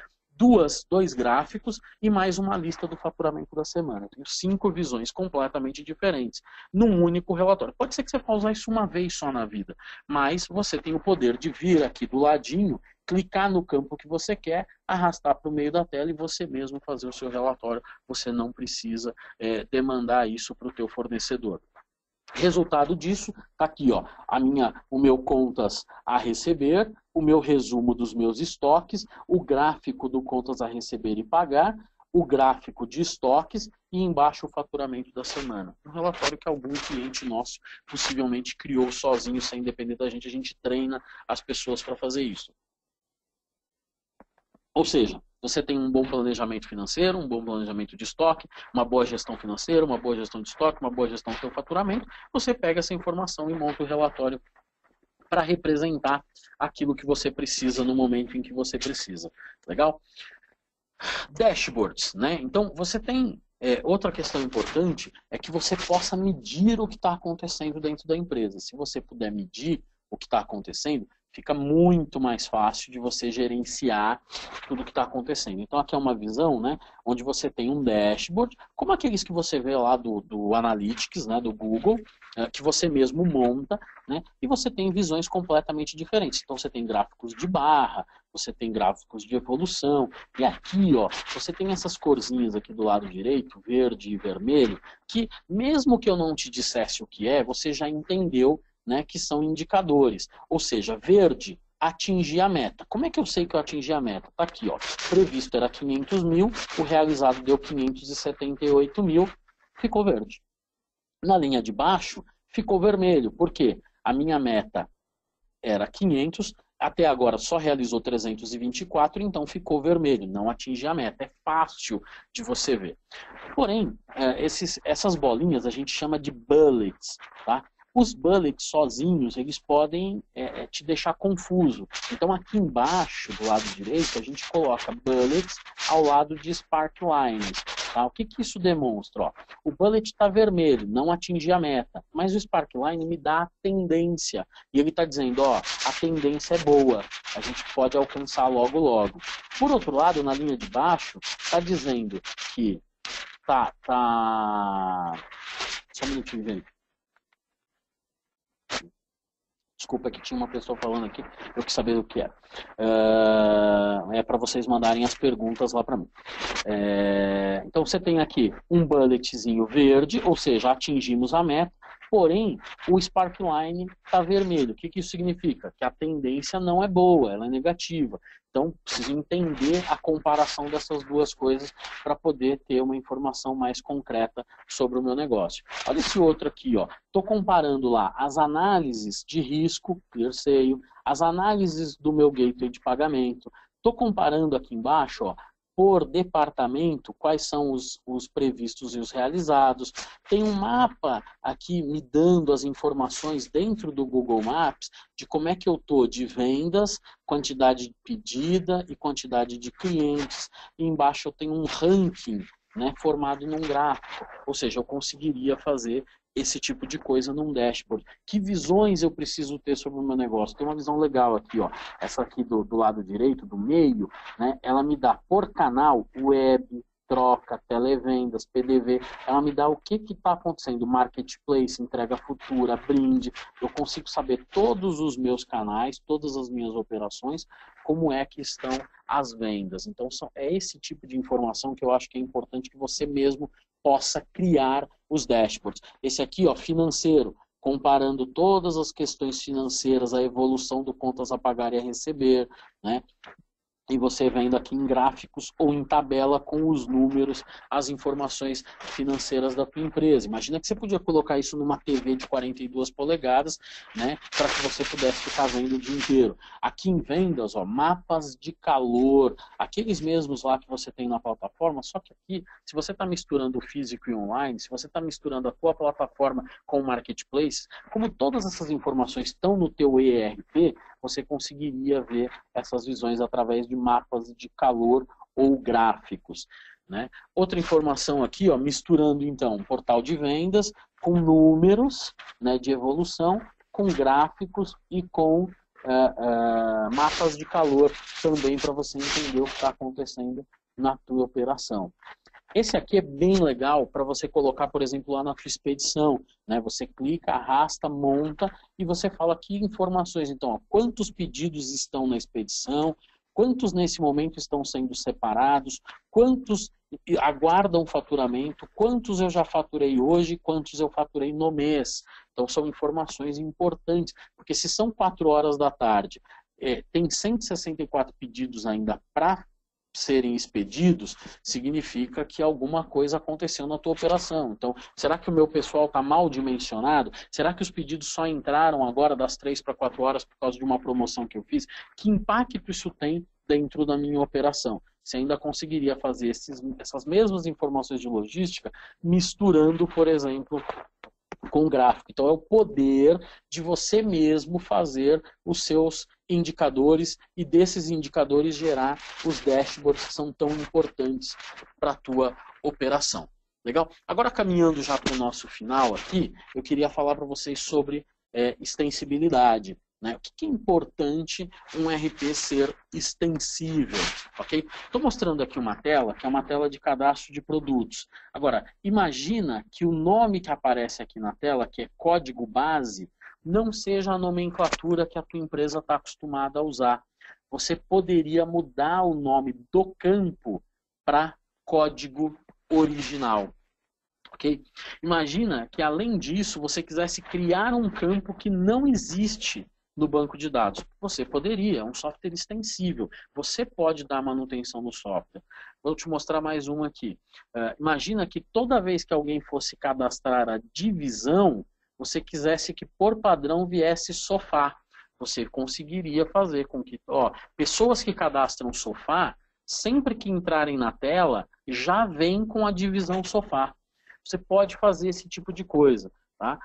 dois gráficos e mais uma lista do faturamento da semana. Eu tenho 5 visões completamente diferentes num único relatório. Pode ser que você possa usar isso uma vez só na vida, mas você tem o poder de vir aqui do ladinho, clicar no campo que você quer, arrastar para o meio da tela e você mesmo fazer o seu relatório. Você não precisa demandar isso para o teu fornecedor. Resultado disso, está aqui, ó, o meu contas a receber, o meu resumo dos meus estoques, o gráfico do contas a receber e pagar, o gráfico de estoques e embaixo o faturamento da semana. Um relatório que algum cliente nosso possivelmente criou sozinho, sem depender da gente. A gente treina as pessoas para fazer isso. Ou seja, você tem um bom planejamento financeiro, um bom planejamento de estoque, uma boa gestão financeira, uma boa gestão de estoque, uma boa gestão do seu faturamento, você pega essa informação e monta o relatório para representar aquilo que você precisa no momento em que você precisa. Legal? Dashboards, né? Então, você tem... outra questão importante é que você possa medir o que está acontecendo dentro da empresa. Se você puder medir o que está acontecendo, fica muito mais fácil de você gerenciar tudo o que está acontecendo. Então aqui é uma visão, né, onde você tem um dashboard, como aqueles que você vê lá do Analytics, né, do Google, que você mesmo monta, né, e você tem visões completamente diferentes. Então você tem gráficos de barra, você tem gráficos de evolução, e aqui, ó, você tem essas corzinhas aqui do lado direito, verde e vermelho, que mesmo que eu não te dissesse o que é, você já entendeu, né, que são indicadores. Ou seja, verde, atingir a meta. Como é que eu sei que eu atingi a meta? Está aqui, ó. Previsto era 500 mil, o realizado deu 578 mil, ficou verde. Na linha de baixo, ficou vermelho. Por quê? A minha meta era 500, até agora só realizou 324, então ficou vermelho, não atingi a meta. É fácil de você ver. Porém, essas bolinhas a gente chama de bullets, tá? Os bullets sozinhos, eles podem te deixar confuso. Então aqui embaixo, do lado direito, a gente coloca bullets ao lado de sparklines. Tá? O que isso demonstra? Ó, o bullet está vermelho, não atingi a meta, mas o sparkline me dá a tendência. E ele está dizendo, ó, a tendência é boa, a gente pode alcançar logo logo. Por outro lado, na linha de baixo, está dizendo que Só um minutinho, gente. Desculpa que tinha uma pessoa falando aqui, eu quis saber o que é. É para vocês mandarem as perguntas lá para mim. Então você tem aqui um bulletzinho verde, ou seja, atingimos a meta, porém o sparkline está vermelho. O que isso significa? Que a tendência não é boa, ela é negativa. Então preciso entender a comparação dessas duas coisas para poder ter uma informação mais concreta sobre o meu negócio. Olha esse outro aqui, ó. Estou comparando lá as análises de risco, ClearSale, as análises do meu gateway de pagamento. Estou comparando aqui embaixo, ó, por departamento, quais são os previstos e os realizados. Tem um mapa aqui me dando as informações dentro do Google Maps de como é que eu estou de vendas, quantidade de pedida e quantidade de clientes. E embaixo eu tenho um ranking, né, formado num gráfico. Ou seja, eu conseguiria fazer esse tipo de coisa num dashboard. Que visões eu preciso ter sobre o meu negócio? Tem uma visão legal aqui, ó. Essa aqui do lado direito, do meio, né? Ela me dá por canal, web, troca, televendas, PDV. Ela me dá o que está acontecendo, marketplace, entrega futura, brinde. Eu consigo saber todos os meus canais, todas as minhas operações, como é que estão as vendas. Então, é esse tipo de informação que eu acho que é importante que você mesmo possa criar os dashboards. Esse aqui, ó, financeiro, comparando todas as questões financeiras, a evolução do contas a pagar e a receber, né? E você vendo aqui em gráficos ou em tabela com os números, as informações financeiras da tua empresa. Imagina que você podia colocar isso numa TV de 42 polegadas, né, para que você pudesse ficar vendo o dia inteiro. Aqui em vendas, ó, mapas de calor, aqueles mesmos lá que você tem na plataforma, só que aqui, se você está misturando o físico e online, se você está misturando a tua plataforma com o marketplace, como todas essas informações estão no teu ERP, você conseguiria ver essas visões através de mapas de calor ou gráficos, né? Outra informação aqui, ó, misturando então um portal de vendas com números, né, de evolução, com gráficos e com mapas de calor também para você entender o que está acontecendo na tua operação. Esse aqui é bem legal para você colocar, por exemplo, lá na tua expedição, né? Você clica, arrasta, monta e você fala aqui informações. Então, ó, quantos pedidos estão na expedição, quantos nesse momento estão sendo separados, quantos aguardam faturamento, quantos eu já faturei hoje, quantos eu faturei no mês. Então, são informações importantes, porque se são 4 horas da tarde, tem 164 pedidos ainda para serem expedidos, significa que alguma coisa aconteceu na tua operação. Então, será que o meu pessoal está mal dimensionado? Será que os pedidos só entraram agora das 3 para 4 horas por causa de uma promoção que eu fiz? Que impacto isso tem dentro da minha operação? Você ainda conseguiria fazer essas mesmas informações de logística misturando, por exemplo, com gráfico. Então é o poder de você mesmo fazer os seus indicadores e desses indicadores gerar os dashboards que são tão importantes para a tua operação. Legal? Agora caminhando já para o nosso final aqui, eu queria falar para vocês sobre extensibilidade. Né? O que é importante um RP ser extensível? Okay? Estou mostrando aqui uma tela, que é uma tela de cadastro de produtos. Agora, imagina que o nome que aparece aqui na tela, que é código base, não seja a nomenclatura que a tua empresa está acostumada a usar. Você poderia mudar o nome do campo para código original. Okay? Imagina que, além disso, você quisesse criar um campo que não existe no banco de dados. Você poderia, é um software extensível. Você pode dar manutenção no software. Vou te mostrar mais uma aqui. Imagina que toda vez que alguém fosse cadastrar a divisão, você quisesse que por padrão viesse sofá. Você conseguiria fazer com que pessoas que cadastram sofá, sempre que entrarem na tela, já vem com a divisão sofá. Você pode fazer esse tipo de coisa. Tá?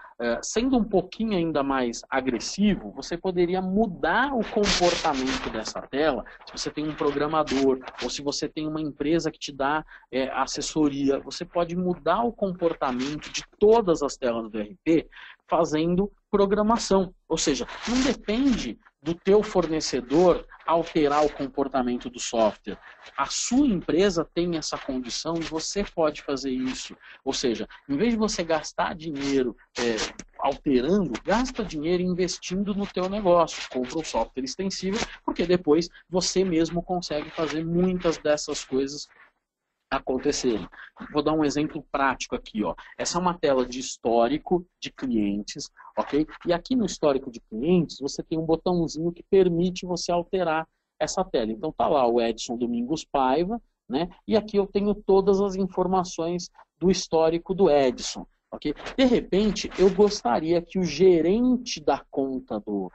Sendo um pouquinho ainda mais agressivo, você poderia mudar o comportamento dessa tela, se você tem um programador, ou se você tem uma empresa que te dá assessoria, você pode mudar o comportamento de todas as telas do RP fazendo programação. Ou seja, não depende do teu fornecedor alterar o comportamento do software. A sua empresa tem essa condição e você pode fazer isso. Ou seja, em vez de você gastar dinheiro alterando, gasta dinheiro investindo no teu negócio. Compra um software extensível, porque depois você mesmo consegue fazer muitas dessas coisas acontecerem. Vou dar um exemplo prático aqui, ó. Essa é uma tela de histórico de clientes, ok? E aqui no histórico de clientes, você tem um botãozinho que permite você alterar essa tela. Então tá lá o Edson Domingos Paiva, né? E aqui eu tenho todas as informações do histórico do Edson, ok? De repente, eu gostaria que o gerente da conta do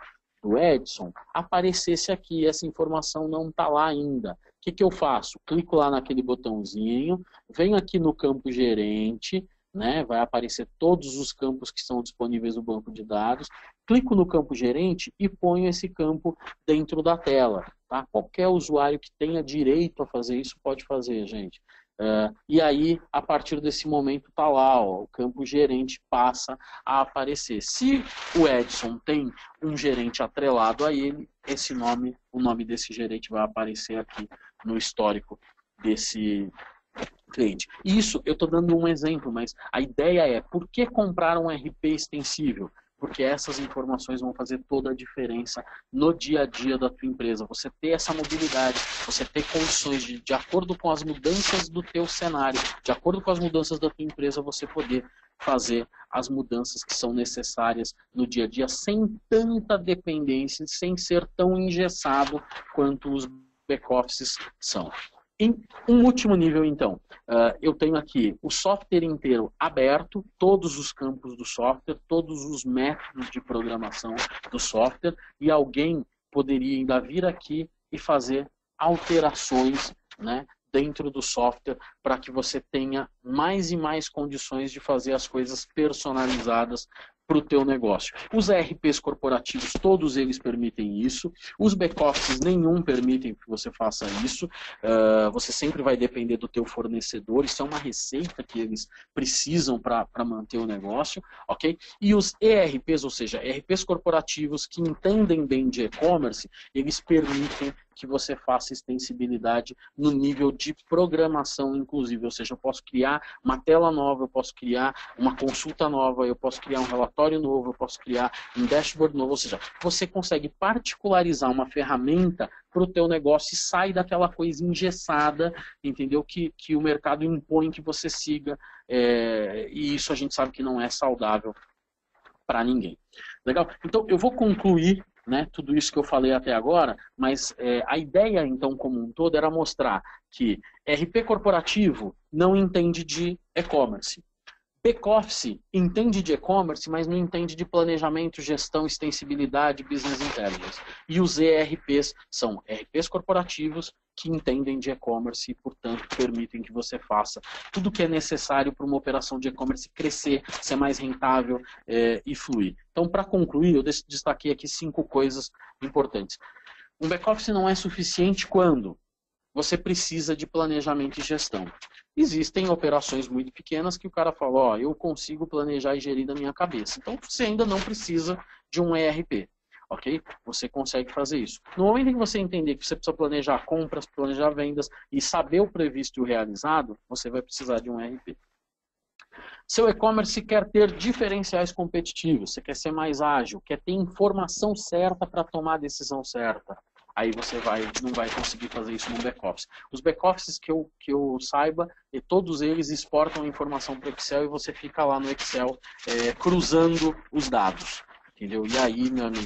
Edson aparecesse aqui. Essa informação não está lá ainda. O que eu faço? Clico lá naquele botãozinho, venho aqui no campo gerente, né? Vai aparecer todos os campos que são disponíveis no banco de dados. Clico no campo gerente e ponho esse campo dentro da tela. Tá? Qualquer usuário que tenha direito a fazer isso pode fazer, gente. E aí, a partir desse momento, está lá, ó, o campo gerente passa a aparecer. Se o Edson tem um gerente atrelado a ele, esse nome, o nome desse gerente vai aparecer aqui no histórico desse cliente. Isso, eu estou dando um exemplo, mas a ideia é, por que comprar um RP extensível? Porque essas informações vão fazer toda a diferença no dia a dia da tua empresa. Você ter essa mobilidade, você ter condições de acordo com as mudanças do teu cenário, de acordo com as mudanças da tua empresa, você poder fazer as mudanças que são necessárias no dia a dia, sem tanta dependência, sem ser tão engessado quanto os back-offices são. Em um último nível, então, eu tenho aqui o software inteiro aberto, todos os campos do software, todos os métodos de programação do software, e alguém poderia ainda vir aqui e fazer alterações, né, dentro do software para que você tenha mais e mais condições de fazer as coisas personalizadas para o teu negócio. Os ERPs corporativos, todos eles permitem isso. Os back-offices, nenhum permitem que você faça isso. Você sempre vai depender do teu fornecedor. Isso é uma receita que eles precisam para manter o negócio, ok? E os ERPs, ou seja, ERPs corporativos que entendem bem de e-commerce, eles permitem que você faça extensibilidade no nível de programação, inclusive. Ou seja, eu posso criar uma tela nova, eu posso criar uma consulta nova, eu posso criar um relatório novo, eu posso criar um dashboard novo. Ou seja, você consegue particularizar uma ferramenta para o teu negócio e sai daquela coisa engessada, entendeu? Que o mercado impõe que você siga. E isso a gente sabe que não é saudável para ninguém. Legal? Então, eu vou concluir, né, tudo isso que eu falei até agora, mas a ideia, então, como um todo, era mostrar que RP corporativo não entende de e-commerce. Back-office entende de e-commerce, mas não entende de planejamento, gestão, extensibilidade, business intelligence. E os ERPs são ERPs corporativos que entendem de e-commerce e, portanto, permitem que você faça tudo o que é necessário para uma operação de e-commerce crescer, ser mais rentável e fluir. Então, para concluir, eu destaquei aqui 5 coisas importantes. Um back-office não é suficiente quando você precisa de planejamento e gestão. Existem operações muito pequenas que o cara fala, ó, eu consigo planejar e gerir da minha cabeça. Então, você ainda não precisa de um ERP, ok? Você consegue fazer isso. No momento em que você entender que você precisa planejar compras, planejar vendas e saber o previsto e o realizado, você vai precisar de um ERP. Seu e-commerce quer ter diferenciais competitivos, você quer ser mais ágil, quer ter informação certa para tomar a decisão certa. Aí você não vai conseguir fazer isso no back-office. Os back-offices que eu saiba, todos eles exportam informação para o Excel e você fica lá no Excel cruzando os dados. Entendeu? E aí, meu amigo,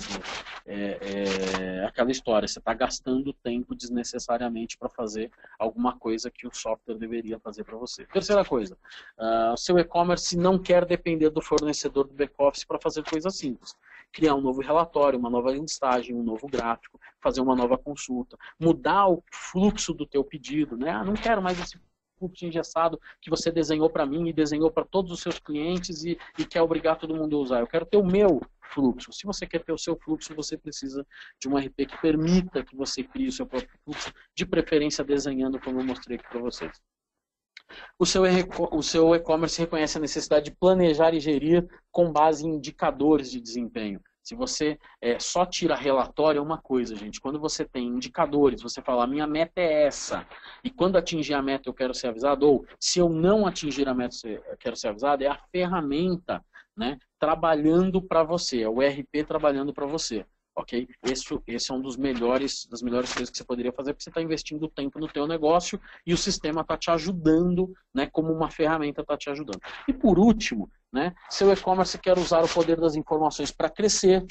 aquela história, você está gastando tempo desnecessariamente para fazer alguma coisa que o software deveria fazer para você. Terceira coisa, o seu e-commerce não quer depender do fornecedor do back-office para fazer coisas simples. Criar um novo relatório, uma nova listagem, um novo gráfico, fazer uma nova consulta, mudar o fluxo do teu pedido, né? Não quero mais esse fluxo engessado que você desenhou para mim e desenhou para todos os seus clientes e quer obrigar todo mundo a usar. Eu quero ter o meu fluxo. Se você quer ter o seu fluxo, você precisa de um RP que permita que você crie o seu próprio fluxo, de preferência desenhando como eu mostrei aqui para vocês. O seu e-commerce reconhece a necessidade de planejar e gerir com base em indicadores de desempenho. Se você só tira relatório, é uma coisa, gente. Quando você tem indicadores, você fala, a minha meta é essa, e quando atingir a meta eu quero ser avisado, ou se eu não atingir a meta eu quero ser avisado, é a ferramenta, né, trabalhando para você, é o ERP trabalhando para você. Ok? Esse é um das melhores coisas que você poderia fazer, porque você está investindo tempo no teu negócio e o sistema está te ajudando, né, como uma ferramenta está te ajudando. E por último, né, seu e-commerce quer usar o poder das informações para crescer,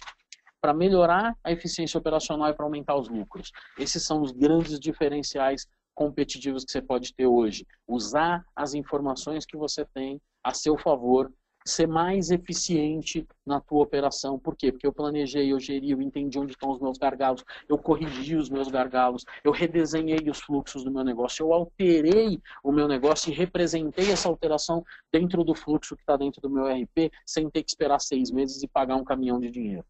para melhorar a eficiência operacional e para aumentar os lucros. Esses são os grandes diferenciais competitivos que você pode ter hoje. Usar as informações que você tem a seu favor, ser mais eficiente na tua operação. Por quê? Porque eu planejei, eu geri, eu entendi onde estão os meus gargalos, eu corrigi os meus gargalos, eu redesenhei os fluxos do meu negócio, eu alterei o meu negócio e representei essa alteração dentro do fluxo que está dentro do meu RP, sem ter que esperar 6 meses e pagar um caminhão de dinheiro.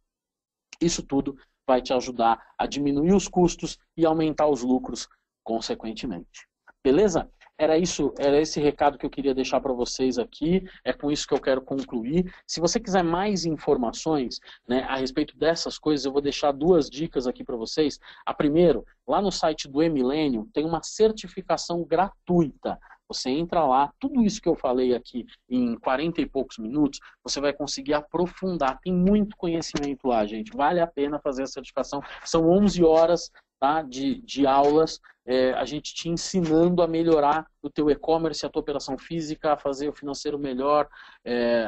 Isso tudo vai te ajudar a diminuir os custos e aumentar os lucros consequentemente. Beleza? Era esse recado que eu queria deixar para vocês aqui, é com isso que eu quero concluir. Se você quiser mais informações, né, a respeito dessas coisas, eu vou deixar 2 dicas aqui para vocês. A primeira, lá no site do eMillennium, tem uma certificação gratuita. Você entra lá, tudo isso que eu falei aqui em 40 e poucos minutos, você vai conseguir aprofundar. Tem muito conhecimento lá, gente. Vale a pena fazer a certificação. São 11 horas, tá, de aulas, a gente te ensinando a melhorar o teu e-commerce, a tua operação física, a fazer o financeiro melhor,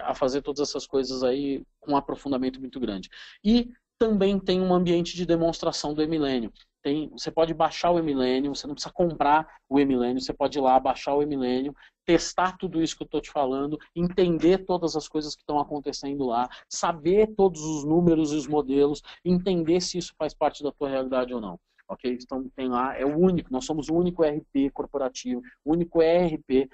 a fazer todas essas coisas aí com um aprofundamento muito grande. E também tem um ambiente de demonstração do eMillennium. Você pode baixar o eMillennium, você não precisa comprar o eMillennium, você pode ir lá, baixar o eMillennium, testar tudo isso que eu estou te falando, entender todas as coisas que estão acontecendo lá, saber todos os números e os modelos, entender se isso faz parte da tua realidade ou não. Ok? Então tem lá, é o único, nós somos o único ERP corporativo, o único ERP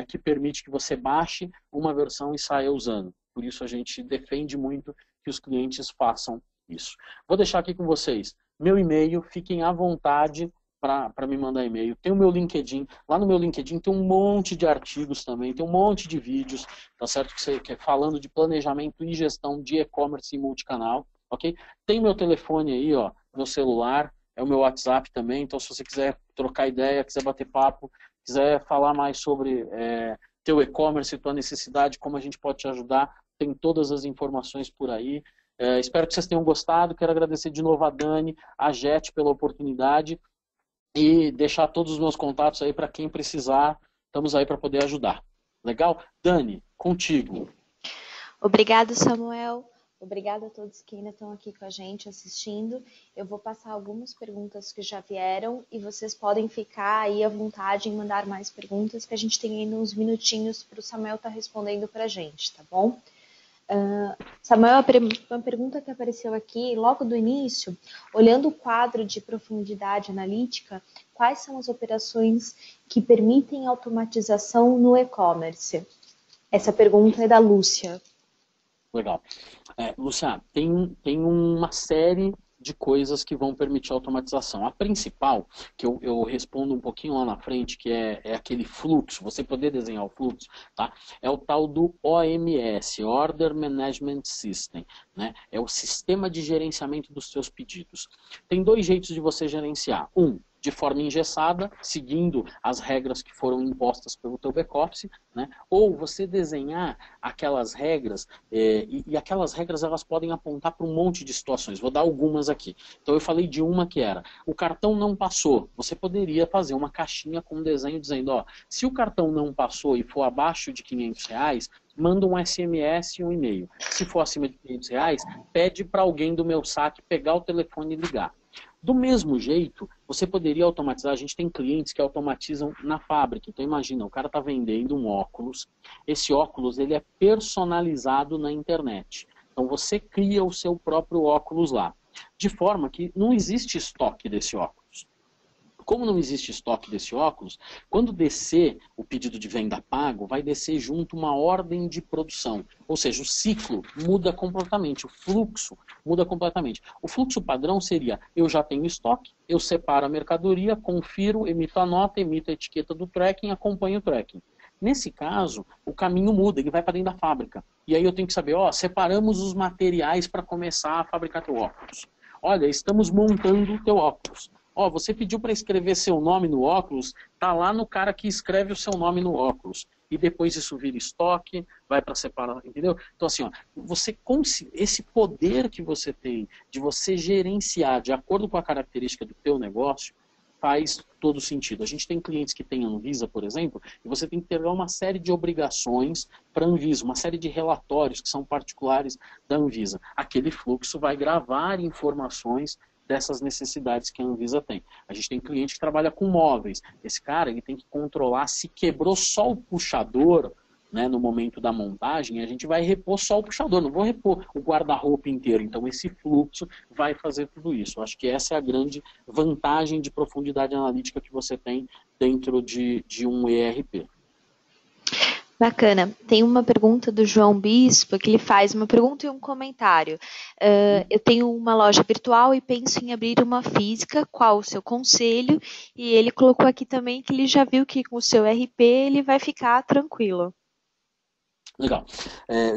que permite que você baixe uma versão e saia usando. por isso a gente defende muito que os clientes façam isso. Vou deixar aqui com vocês meu e-mail, fiquem à vontade para me mandar e-mail. Tem o meu LinkedIn, lá no meu LinkedIn tem um monte de artigos também, tem um monte de vídeos, tá certo? Que é falando de planejamento e gestão de e-commerce e multicanal, ok? Tem meu telefone aí, ó, meu celular, é o meu WhatsApp também, então se você quiser trocar ideia, quiser bater papo, quiser falar mais sobre teu e-commerce, tua necessidade, como a gente pode te ajudar, tem todas as informações por aí. Espero que vocês tenham gostado, quero agradecer de novo a Dani, a Jet pela oportunidade, e deixar todos os meus contatos aí para quem precisar. Estamos aí para poder ajudar. Legal? Dani, contigo. Obrigado, Samuel. Obrigada a todos que ainda estão aqui com a gente assistindo. Eu vou passar algumas perguntas que já vieram e vocês podem ficar aí à vontade em mandar mais perguntas, que a gente tem ainda uns minutinhos para o Samuel estar respondendo para a gente, tá bom? Samuel, uma pergunta que apareceu aqui logo do início, olhando o quadro de profundidade analítica, quais são as operações que permitem automatização no e-commerce? Essa pergunta é da Lúcia. Legal. Lúcia, tem uma série de coisas que vão permitir a automatização. A principal, que eu respondo um pouquinho lá na frente, que é aquele fluxo, você poder desenhar o fluxo, tá? É o tal do OMS, Order Management System, né? É o sistema de gerenciamento dos seus pedidos. Tem dois jeitos de você gerenciar. De forma engessada, seguindo as regras que foram impostas pelo teu back-office, né? Ou você desenhar aquelas regras, e aquelas regras elas podem apontar para um monte de situações. Vou dar algumas aqui. Então eu falei de uma que era, o cartão não passou. Você poderia fazer uma caixinha com um desenho dizendo, ó, se o cartão não passou e for abaixo de R$ 500, manda um SMS e um e-mail. Se for acima de R$ 500, pede para alguém do meu saque pegar o telefone e ligar. Do mesmo jeito, você poderia automatizar, a gente tem clientes que automatizam na fábrica. Então imagina, o cara está vendendo um óculos, esse óculos ele é personalizado na internet. Então você cria o seu próprio óculos lá, de forma que não existe estoque desse óculos. Como não existe estoque desse óculos, quando descer o pedido de venda pago, vai descer junto uma ordem de produção. Ou seja, o ciclo muda completamente, o fluxo muda completamente. O fluxo padrão seria, eu já tenho estoque, eu separo a mercadoria, confiro, emito a nota, emito a etiqueta do tracking, acompanho o tracking. Nesse caso, o caminho muda, ele vai para dentro da fábrica. E aí eu tenho que saber, ó, separamos os materiais para começar a fabricar teu óculos. Olha, estamos montando o teu óculos. Ó, você pediu para escrever seu nome no óculos, tá lá no cara que escreve o seu nome no óculos. E depois isso vira estoque, vai para separar, entendeu? Então assim, ó, esse poder que você tem de você gerenciar de acordo com a característica do teu negócio, faz todo sentido. A gente tem clientes que têm Anvisa, por exemplo, e você tem que ter uma série de obrigações para a Anvisa, uma série de relatórios que são particulares da Anvisa. Aquele fluxo vai gravar informações dessas necessidades que a Anvisa tem. A gente tem cliente que trabalha com móveis. Esse cara ele tem que controlar se quebrou só o puxador, né, no momento da montagem, a gente vai repor só o puxador, não vou repor o guarda-roupa inteiro. Então esse fluxo vai fazer tudo isso. Eu acho que essa é a grande vantagem de profundidade analítica que você tem dentro de um ERP. Bacana. Tem uma pergunta do João Bispo, que ele faz uma pergunta e um comentário. Eu tenho uma loja virtual e penso em abrir uma física, qual o seu conselho? E ele colocou aqui também que ele já viu que com o seu RP ele vai ficar tranquilo. Legal.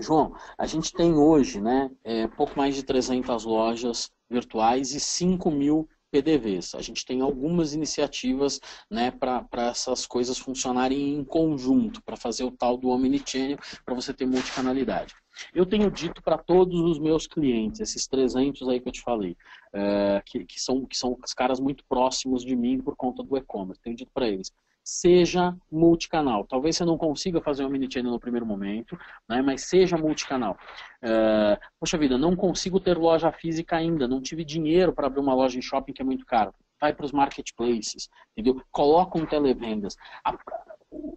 João, a gente tem hoje, né, pouco mais de 300 lojas virtuais e 5.000 PDVs. A gente tem algumas iniciativas, né, para essas coisas funcionarem em conjunto, para fazer o tal do omnichannel, para você ter multicanalidade. Eu tenho dito para todos os meus clientes, esses 300 aí que eu te falei, que são os caras muito próximos de mim por conta do e-commerce, tenho dito para eles, seja multicanal. Talvez você não consiga fazer um omnichannel no primeiro momento, né, mas seja multicanal. Poxa vida, não consigo ter loja física ainda, não tive dinheiro para abrir uma loja em shopping que é muito caro. Vai para os marketplaces, entendeu? Coloca um televendas.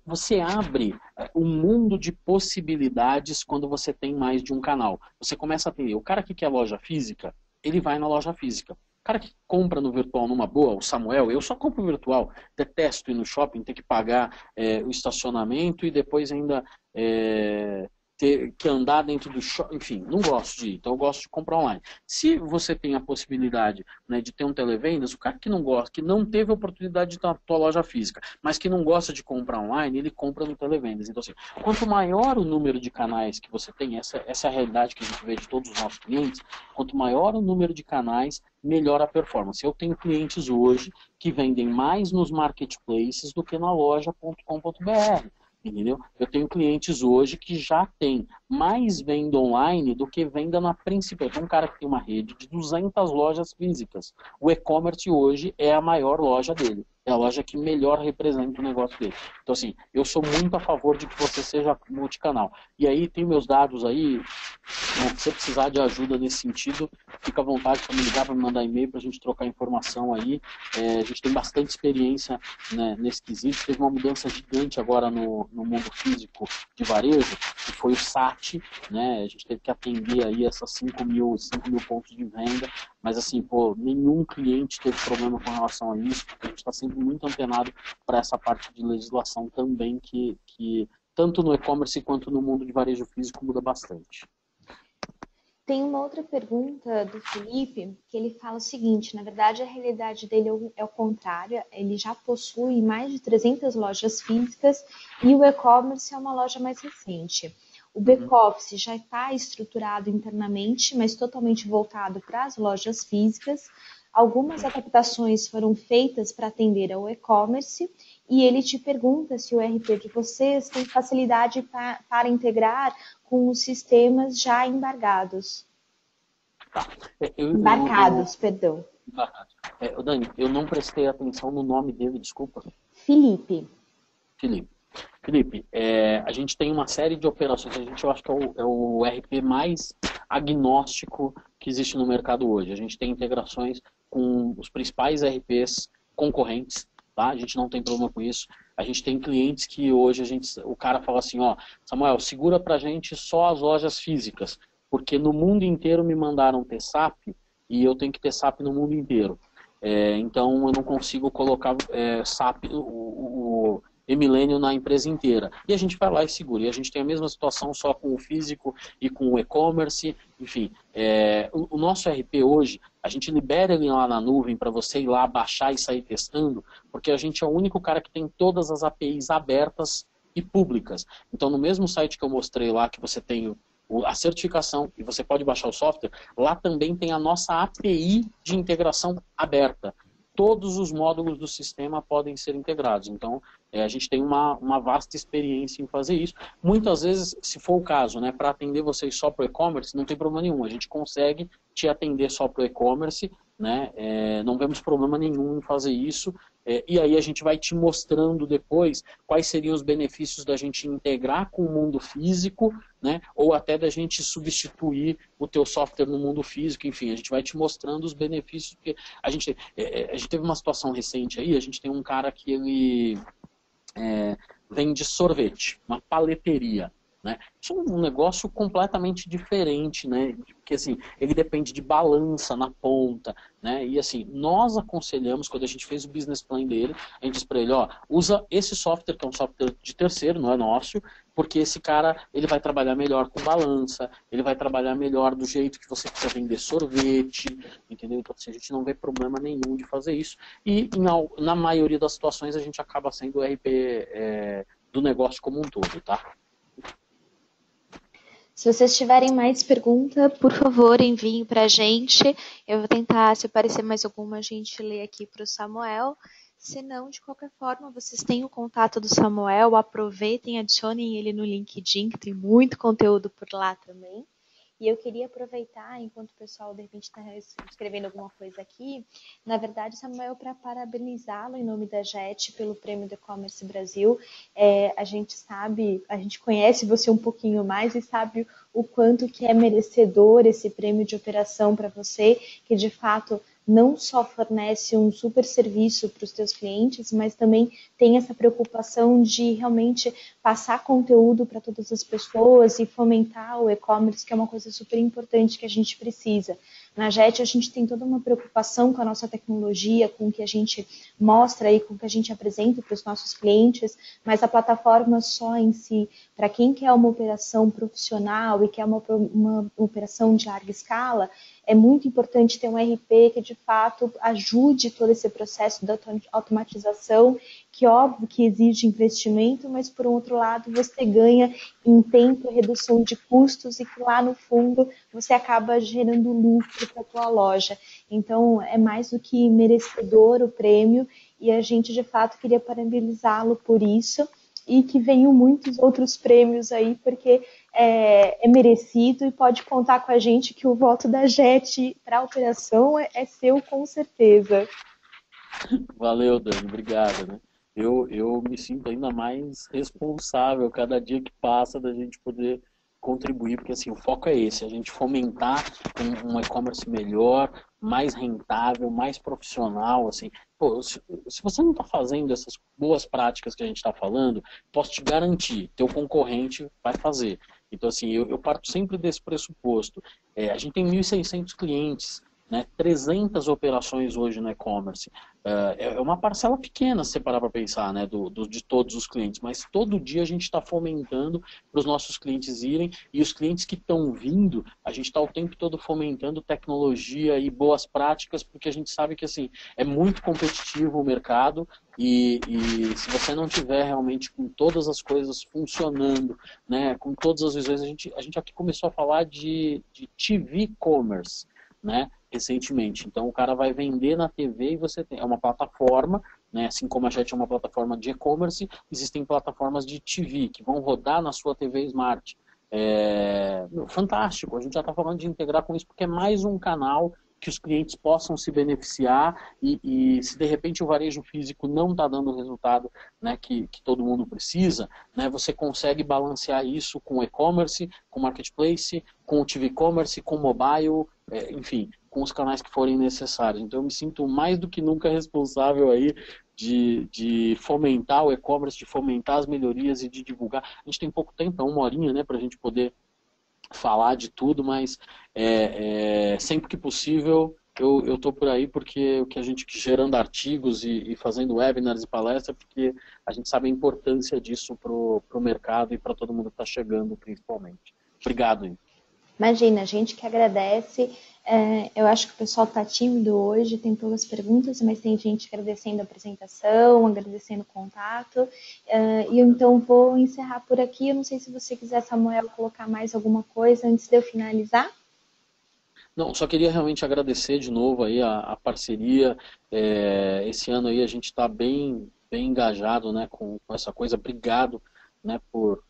Você abre um mundo de possibilidades quando você tem mais de um canal. Você começa a ter, o cara que quer loja física, ele vai na loja física. O cara que compra no virtual numa boa, o Samuel, eu só compro virtual, detesto ir no shopping, ter que pagar o estacionamento e depois ainda ter que andar dentro do shopping, enfim, não gosto de ir, então eu gosto de comprar online. Se você tem a possibilidade, né, de ter um televendas, o cara que não gosta, que não teve a oportunidade de estar na tua loja física, mas que não gosta de comprar online, ele compra no televendas. Então, assim, quanto maior o número de canais que você tem, essa é a realidade que a gente vê de todos os nossos clientes, quanto maior o número de canais, melhor a performance. Eu tenho clientes hoje que vendem mais nos marketplaces do que na loja.com.br. Entendeu? Eu tenho clientes hoje que já têm mais venda online do que venda na principal. Tem um cara que tem uma rede de 200 lojas físicas. O e-commerce hoje é a maior loja dele. É a loja que melhor representa o negócio dele. Então, assim, eu sou muito a favor de que você seja multicanal. E aí, tem meus dados aí, né, se você precisar de ajuda nesse sentido, fica à vontade para me ligar, para me mandar e-mail, para a gente trocar informação aí. A gente tem bastante experiência, né, nesse quesito. Teve uma mudança gigante agora no mundo físico de varejo, que foi o SAT, né? A gente teve que atender aí essas 5 mil pontos de venda, mas assim, pô, nenhum cliente teve problema com relação a isso, porque a gente está sempre muito antenado para essa parte de legislação também, que tanto no e-commerce quanto no mundo de varejo físico muda bastante. Tem uma outra pergunta do Felipe, que ele fala o seguinte, na verdade a realidade dele é o contrário, ele já possui mais de 300 lojas físicas e o e-commerce é uma loja mais recente. O back-office já está estruturado internamente, mas totalmente voltado para as lojas físicas. Algumas adaptações foram feitas para atender ao e-commerce e ele te pergunta se o ERP de vocês tem facilidade para integrar com os sistemas já embargados. Tá. Embarcados, perdão. Dani, eu não prestei atenção no nome dele, desculpa. Felipe. Felipe, a gente tem uma série de operações, eu acho que é o RP mais agnóstico que existe no mercado hoje. A gente tem integrações com os principais RPs concorrentes, tá? A gente não tem problema com isso. A gente tem clientes que hoje o cara fala assim, ó, Samuel, segura pra gente só as lojas físicas, porque no mundo inteiro me mandaram ter SAP e eu tenho que ter SAP no mundo inteiro. Então eu não consigo colocar SAP, o e-millennium na empresa inteira. E a gente vai lá e segura. E a gente tem a mesma situação só com o físico e com o e-commerce. Enfim, o nosso RP hoje, a gente libera ele lá na nuvem para você ir lá, baixar e sair testando, porque a gente é o único cara que tem todas as APIs abertas e públicas. Então, no mesmo site que eu mostrei lá, que você tem a certificação e você pode baixar o software, lá também tem a nossa API de integração aberta. Todos os módulos do sistema podem ser integrados. Então, a gente tem uma vasta experiência em fazer isso. Muitas vezes, se for o caso, né, para atender vocês só para o e-commerce, não tem problema nenhum. A gente consegue te atender só para o e-commerce, né? Não vemos problema nenhum em fazer isso. E aí a gente vai te mostrando depois quais seriam os benefícios da gente integrar com o mundo físico, né? Ou até da gente substituir o teu software no mundo físico. Enfim, a gente vai te mostrando os benefícios. Porque a gente teve uma situação recente aí, a gente tem um cara que ele vende sorvete, uma paleteria. Né? Isso é um negócio completamente diferente, né? Porque assim, ele depende de balança na ponta, né? E assim, nós aconselhamos, quando a gente fez o business plan dele, a gente disse para ele, ó, usa esse software, que é um software de terceiro, não é nosso, porque esse cara, ele vai trabalhar melhor com balança, ele vai trabalhar melhor do jeito que você precisa vender sorvete, entendeu? Então assim, a gente não vê problema nenhum de fazer isso. E na maioria das situações a gente acaba sendo o RP do negócio como um todo, tá? Se vocês tiverem mais pergunta, por favor, enviem para a gente. Eu vou tentar, se aparecer mais alguma, a gente lê aqui para o Samuel. Se não, de qualquer forma, vocês têm o contato do Samuel, aproveitem, adicionem ele no LinkedIn, que tem muito conteúdo por lá também. E eu queria aproveitar, enquanto o pessoal, de repente, está escrevendo alguma coisa aqui, na verdade, Samuel, para parabenizá-lo em nome da JET pelo Prêmio do E-Commerce Brasil. A gente sabe, a gente conhece você um pouquinho mais e sabe o quanto que é merecedor esse prêmio de operação para você, que de fato não só fornece um super serviço para os teus clientes, mas também tem essa preocupação de realmente passar conteúdo para todas as pessoas e fomentar o e-commerce, que é uma coisa super importante que a gente precisa. Na JET a gente tem toda uma preocupação com a nossa tecnologia, com o que a gente mostra e com o que a gente apresenta para os nossos clientes, mas a plataforma só em si, para quem quer uma operação profissional e quer uma operação de larga escala, é muito importante ter um RP que de fato ajude todo esse processo da automatização, que óbvio que exige investimento, mas por um outro lado você ganha em tempo, redução de custos e que lá no fundo você acaba gerando lucro para a tua loja. Então é mais do que merecedor o prêmio e a gente de fato queria parabenizá-lo por isso e que venham muitos outros prêmios aí, porque é merecido e pode contar com a gente que o voto da JET para a operação é seu com certeza. Valeu, Dani, obrigado, né? Eu me sinto ainda mais responsável cada dia que passa da gente poder contribuir, porque assim, o foco é esse, a gente fomentar um e-commerce melhor, mais rentável, mais profissional, assim. Pô, se você não está fazendo essas boas práticas que a gente está falando, posso te garantir, teu concorrente vai fazer. Então, assim, eu parto sempre desse pressuposto. A gente tem 1.600 clientes, né, 300 operações hoje no e-commerce. É uma parcela pequena, se você parar para pensar, né, de todos os clientes, mas todo dia a gente está fomentando para os nossos clientes irem, e os clientes que estão vindo, a gente está o tempo todo fomentando tecnologia e boas práticas, porque a gente sabe que assim, é muito competitivo o mercado, e se você não tiver realmente com todas as coisas funcionando, né, com todas as visões, a gente aqui começou a falar de TV commerce, né, recentemente. Então o cara vai vender na TV e você tem, é uma plataforma, né, assim como a gente é uma plataforma de e-commerce, existem plataformas de TV que vão rodar na sua TV Smart. Fantástico, a gente já está falando de integrar com isso porque é mais um canal que os clientes possam se beneficiar e se de repente o varejo físico não está dando o resultado, né, que todo mundo precisa, né, você consegue balancear isso com e-commerce, com marketplace, com o TV commerce, com mobile, enfim, com os canais que forem necessários. Então eu me sinto mais do que nunca responsável aí de fomentar o e-commerce, de fomentar as melhorias e de divulgar. A gente tem pouco tempo, é uma horinha, né, para a gente poder falar de tudo, mas sempre que possível eu estou por aí porque o que a gente gerando artigos e fazendo webinars e palestras, porque a gente sabe a importância disso para o mercado e para todo mundo que está chegando, principalmente. Obrigado, hein? Imagina, a gente que agradece. Eu acho que o pessoal está tímido hoje, tem poucas perguntas, mas tem gente agradecendo a apresentação, agradecendo o contato. E eu então vou encerrar por aqui. Eu não sei se você quiser, Samuel, colocar mais alguma coisa antes de eu finalizar. Não, só queria realmente agradecer de novo aí a parceria. Esse ano aí a gente está bem engajado, né, com essa coisa. Obrigado, né,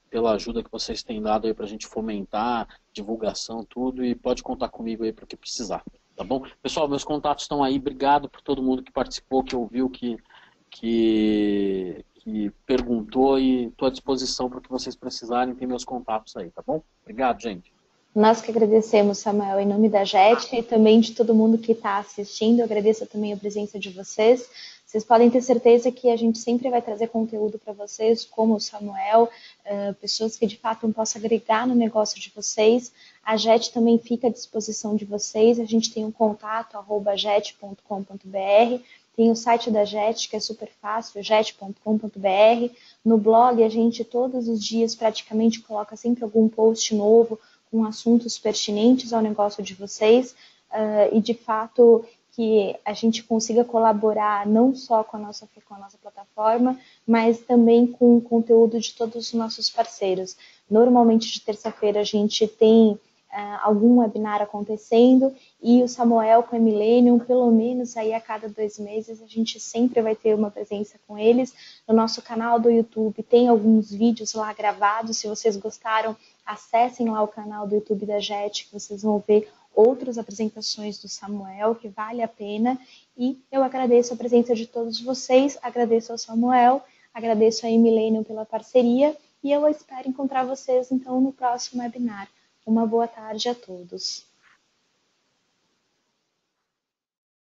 pela ajuda que vocês têm dado aí para a gente fomentar, divulgação, tudo. E pode contar comigo aí para o que precisar, tá bom? Pessoal, meus contatos estão aí. Obrigado por todo mundo que participou, que ouviu, que perguntou, e estou à disposição para o que vocês precisarem. Tem meus contatos aí, tá bom? Obrigado, gente. Nós que agradecemos, Samuel, em nome da JET e também de todo mundo que está assistindo. Eu agradeço também a presença de vocês. Vocês podem ter certeza que a gente sempre vai trazer conteúdo para vocês, como o Samuel, pessoas que de fato possam agregar no negócio de vocês. A JET também fica à disposição de vocês. A gente tem um contato, @jet.com.br. Tem o site da JET, que é super fácil, jet.com.br. No blog, a gente todos os dias praticamente coloca sempre algum post novo, com assuntos pertinentes ao negócio de vocês e, de fato, que a gente consiga colaborar não só com a nossa plataforma, mas também com o conteúdo de todos os nossos parceiros. Normalmente, de terça-feira, a gente tem algum webinar acontecendo e o Samuel com a Millennium, pelo menos aí a cada 2 meses, a gente sempre vai ter uma presença com eles. No nosso canal do YouTube tem alguns vídeos lá gravados, se vocês gostaram, acessem lá o canal do YouTube da JET, que vocês vão ver outras apresentações do Samuel, que vale a pena. E eu agradeço a presença de todos vocês, agradeço ao Samuel, agradeço a Millennium pela parceria e eu espero encontrar vocês, então, no próximo webinar. Uma boa tarde a todos.